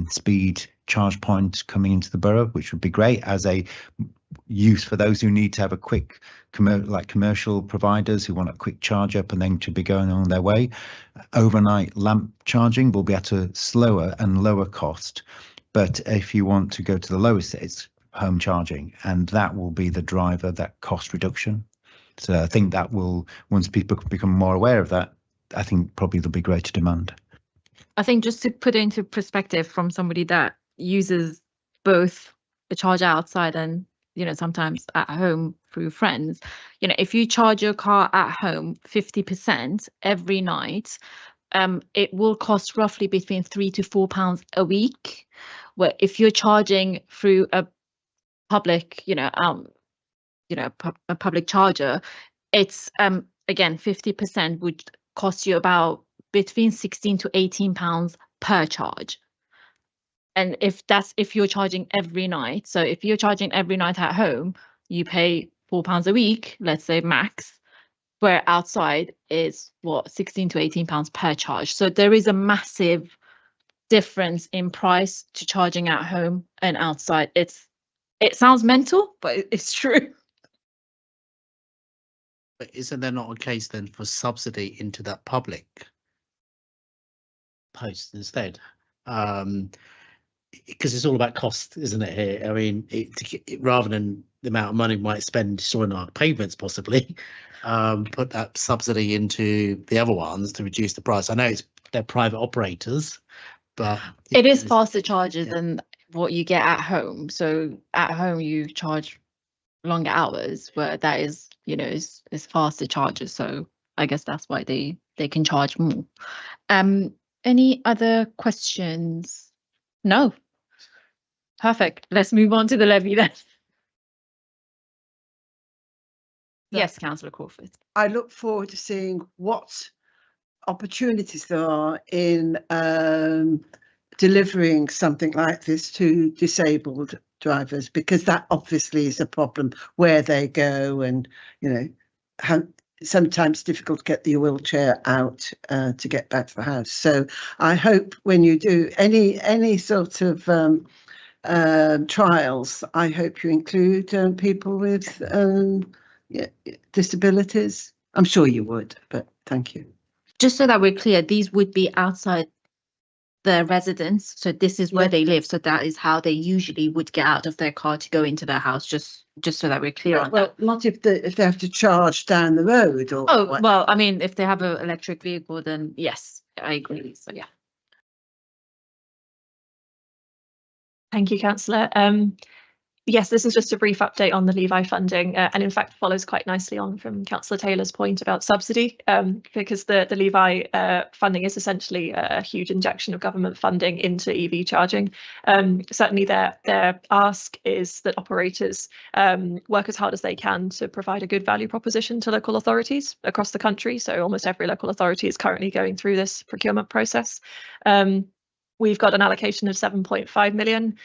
[SPEAKER 10] speed charge point coming into the borough, which would be great as a use for those who need to have a quick commercial providers who want a quick charge up and then to be going on their way. Overnight lamp charging will be at a slower and lower cost, but if you want to go to the lowest, it's home charging, and that will be the driver, that cost reduction. So I think that will, once people become more aware of that, I think probably there'll be greater demand.
[SPEAKER 1] I think just to put it into perspective from somebody that uses both the charge outside and sometimes at home through friends, if you charge your car at home 50% every night, it will cost roughly between £3 to £4 a week. Where if you're charging through a public, a public charger, it's again 50% would cost you about between £16 to £18 per charge. And if you're charging every night, so if you're charging every night at home, you pay £4 a week, let's say max, where outside is £16 to £18 per charge. So there is a massive difference in price to charging at home and outside. It sounds mental, but it's true.
[SPEAKER 6] But isn't there not a case then for subsidy into that public post instead? Because it's all about cost, isn't it? Here, I mean, rather than the amount of money we might spend destroying our pavements, possibly, put that subsidy into the other ones to reduce the price. I know they're private operators, but
[SPEAKER 1] it is faster charges than what you get at home. So at home you charge longer hours, where that is is faster charges. So I guess that's why they can charge more. Any other questions? No. Perfect. Let's move on to the levy then. Yes, Councillor Crawford.
[SPEAKER 7] I look forward to seeing what opportunities there are in delivering something like this to disabled drivers, because that obviously is a problem where they go, and how sometimes difficult to get the wheelchair out to get back to the house. So I hope when you do any sort of trials, I hope you include people with disabilities. I'm sure you would, but thank you.
[SPEAKER 1] Just so that we're clear, these would be outside their residence, so this is where they live, so that is how they usually would get out of their car to go into their house, just so that we're clear on that.
[SPEAKER 7] Not if they have to charge down the road, or
[SPEAKER 1] well, I mean, if they have an electric vehicle, then yes, I agree. So yeah.
[SPEAKER 4] Thank you, Councillor. Yes, this is just a brief update on the Levi funding, and in fact follows quite nicely on from Councillor Taylor's point about subsidy, because the Levi funding is essentially a huge injection of government funding into EV charging. Certainly their ask is that operators work as hard as they can to provide a good value proposition to local authorities across the country. So almost every local authority is currently going through this procurement process. We've got an allocation of 7.5 million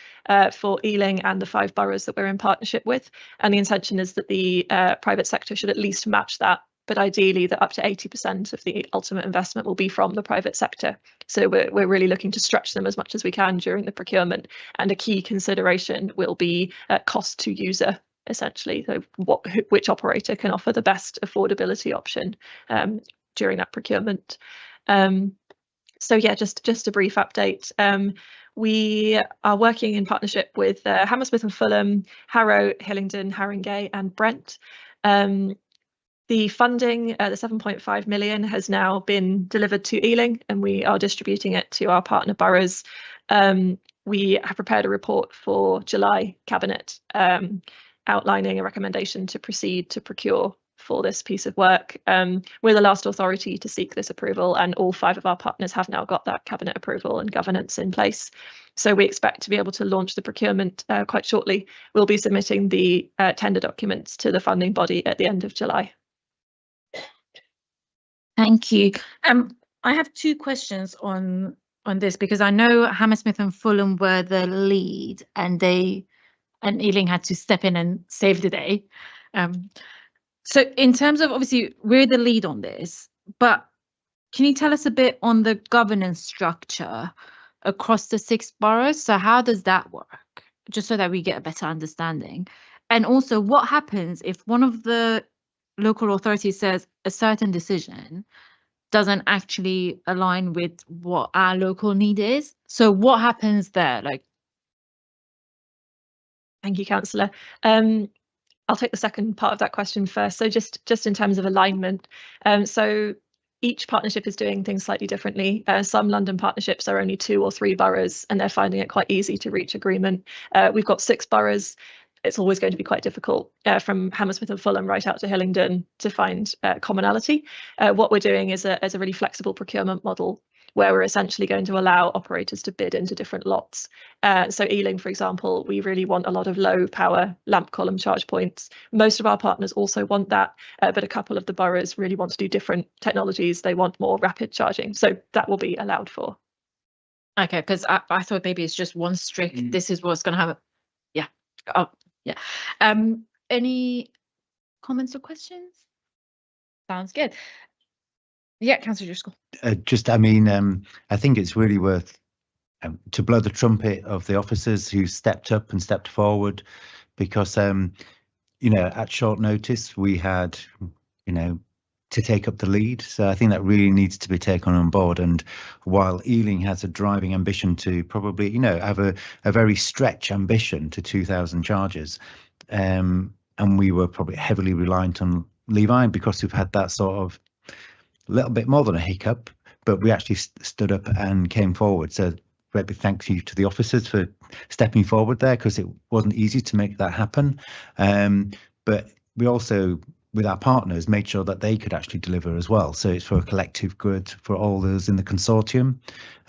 [SPEAKER 4] for Ealing and the 5 boroughs that we're in partnership with. And the intention is that the private sector should at least match that, but ideally that up to 80% of the ultimate investment will be from the private sector. So we're really looking to stretch them as much as we can during the procurement. And a key consideration will be cost to user, essentially. So which operator can offer the best affordability option during that procurement. So yeah, just a brief update. We are working in partnership with Hammersmith and Fulham, Harrow, Hillingdon, Haringey and Brent. The funding, the 7.5 million, has now been delivered to Ealing, and we are distributing it to our partner boroughs. We have prepared a report for July Cabinet outlining a recommendation to proceed to procure for this piece of work. We're the last authority to seek this approval, and all 5 of our partners have now got that cabinet approval and governance in place. So we expect to be able to launch the procurement quite shortly. We'll be submitting the tender documents to the funding body at the end of July.
[SPEAKER 1] Thank you. I have 2 questions on this, because I know Hammersmith and Fulham were the lead, and Ealing had to step in and save the day. So in terms of, obviously, we're the lead on this, but can you tell us a bit on the governance structure across the 6 boroughs? So how does that work? Just so that we get a better understanding. And also, what happens if one of the local authorities says a certain decision doesn't actually align with what our local need is? So what happens there?
[SPEAKER 4] Thank you, Councillor. I'll take the second part of that question first. So just in terms of alignment, so each partnership is doing things slightly differently. Some London partnerships are only 2 or 3 boroughs, and they're finding it quite easy to reach agreement. We've got 6 boroughs. It's always going to be quite difficult from Hammersmith and Fulham right out to Hillingdon to find commonality. What we're doing is a really flexible procurement model, where we're essentially going to allow operators to bid into different lots. So Ealing, for example, we really want a lot of low power lamp column charge points. Most of our partners also want that, but a couple of the boroughs really want to do different technologies. They want more rapid charging, so that will be allowed for.
[SPEAKER 1] Okay, because I thought maybe it's just one strict, this is what's going to happen. Yeah. Oh, yeah. Any comments or questions? Sounds good. Yeah, Councillor Driscoll.
[SPEAKER 10] I think it's really worth to blow the trumpet of the officers who stepped up and stepped forward, because at short notice we had to take up the lead. So I think that really needs to be taken on board. And while Ealing has a driving ambition to probably have a very stretch ambition to 2,000 charges, and we were probably heavily reliant on Levi because we've had that sort of little bit more than a hiccup, but we actually stood up and came forward. So great big thank you to the officers for stepping forward there, because it wasn't easy to make that happen. But we also, with our partners, made sure that they could actually deliver as well. So it's for a collective good for all those in the consortium.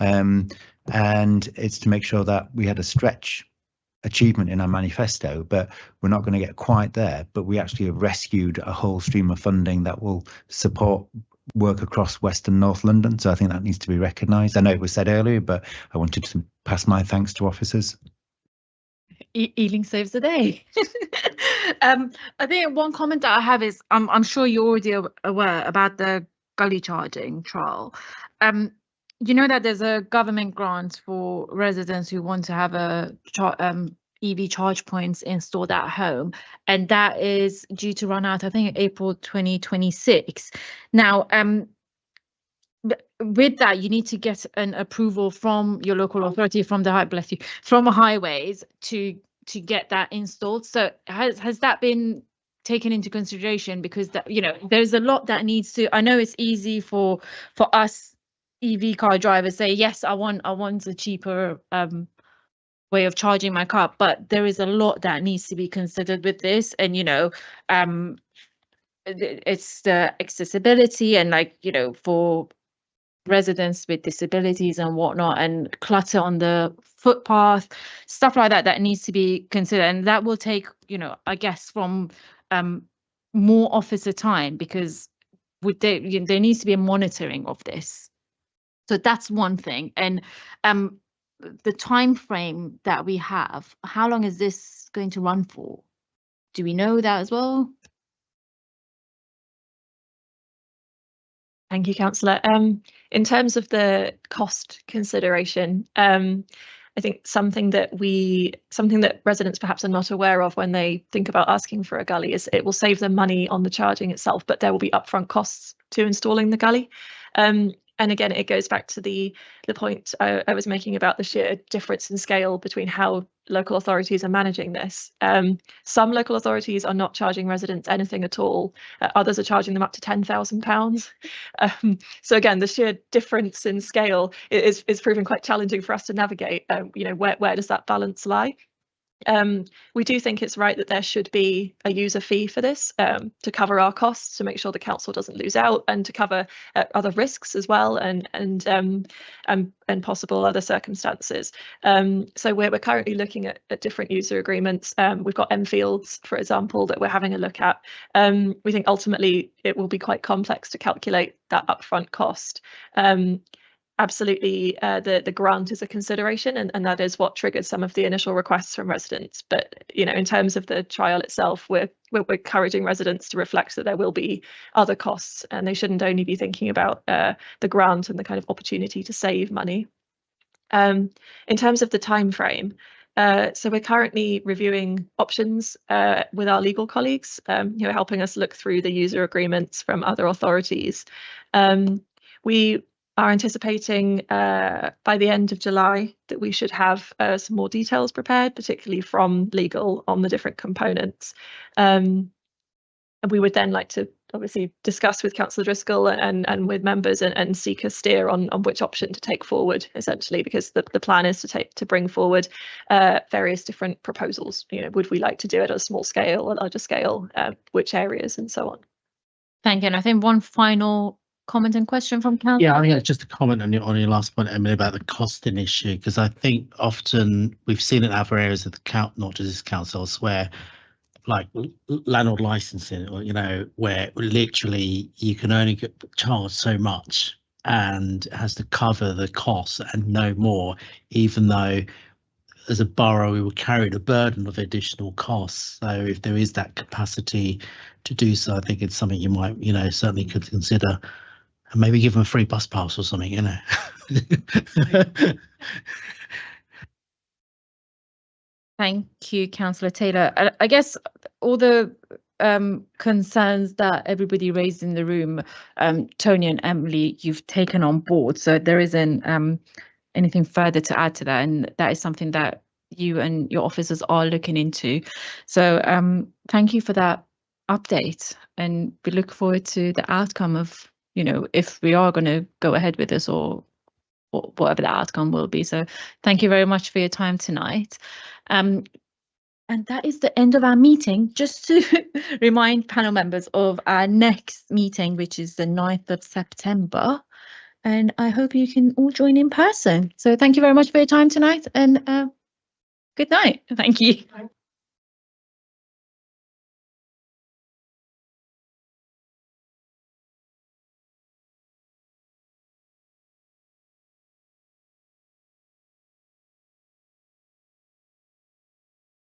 [SPEAKER 10] And it's to make sure that we had a stretch achievement in our manifesto, but we're not going to get quite there. But we actually have rescued a whole stream of funding that will support work across West and North London. So I think that needs to be recognised. I know it was said earlier, but I wanted to pass my thanks to officers.
[SPEAKER 1] Ealing saves the day. I think one comment that I have is I'm sure you're already aware about the gully charging trial. You know that there's a government grant for residents who want to have a EV charge points installed at home, and that is due to run out, I think, April 2026. Now, with that, you need to get an approval from your local authority, from the from highways to get that installed. So has that been taken into consideration? Because that, you know, there's a lot that needs to. I know it's easy for us EV car drivers say, yes, I want a cheaper way of charging my car, but there is a lot that needs to be considered with this. And you know, it's the accessibility and, like, you know, for residents with disabilities and whatnot, and clutter on the footpath, stuff like that, that needs to be considered. And that will take, you know, I guess from more officer time, because there needs to be a monitoring of this. So that's one thing. And the time frame that we have, how long is this going to run for? Do we know that as well?
[SPEAKER 4] Thank you, Councillor. In terms of the cost consideration, I think something that residents perhaps are not aware of when they think about asking for a gully is it will save them money on the charging itself, but there will be upfront costs to installing the gully. And again, it goes back to the point I was making about the sheer difference in scale between how local authorities are managing this. Some local authorities are not charging residents anything at all. Others are charging them up to £10,000. So again, the sheer difference in scale is proving quite challenging for us to navigate. You know, where does that balance lie? We do think it's right that there should be a user fee for this to cover our costs, to make sure the council doesn't lose out, and to cover other risks as well, and possible other circumstances. So we're currently looking at different user agreements. We've got Enfields, for example, that we're having a look at. We think ultimately it will be quite complex to calculate that upfront cost. Absolutely, the grant is a consideration, and that is what triggered some of the initial requests from residents. But you know, in terms of the trial itself, we're encouraging residents to reflect that there will be other costs, and they shouldn't only be thinking about the grant and the kind of opportunity to save money. In terms of the time frame, so we're currently reviewing options with our legal colleagues, who are helping us look through the user agreements from other authorities. We are anticipating by the end of July that we should have some more details prepared, particularly from legal, on the different components. And we would then like to obviously discuss with Councillor Driscoll and with members and seek a steer on which option to take forward, essentially, because the plan is to bring forward various different proposals. You know, would we like to do it at a small scale, a larger scale, which areas, and so on.
[SPEAKER 1] Thank you. And I think one final comment and question from Councillor.
[SPEAKER 6] Yeah, I think it's just a comment on your last point, Emily, about the costing issue, because I think often we've seen in other areas of the not just this council, elsewhere, like landlord licensing, or, you know, where literally you can only get charged so much and it has to cover the costs and no more, even though as a borough we will carry the burden of additional costs. So if there is that capacity to do so, I think it's something you might, you know, certainly could consider. And maybe give them a free bus pass or something, you know.
[SPEAKER 1] Thank you, Councillor Taylor. I guess all the concerns that everybody raised in the room, Tony and Emily, you've taken on board. So there isn't anything further to add to that. And that is something that you and your officers are looking into. So thank you for that update. And we look forward to the outcome of, you know, if we are going to go ahead with this, or whatever the outcome will be. So thank you very much for your time tonight. And that is the end of our meeting. Just to remind panel members of our next meeting, which is the 9th of September. And I hope you can all join in person. So thank you very much for your time tonight, and good night. Thank you.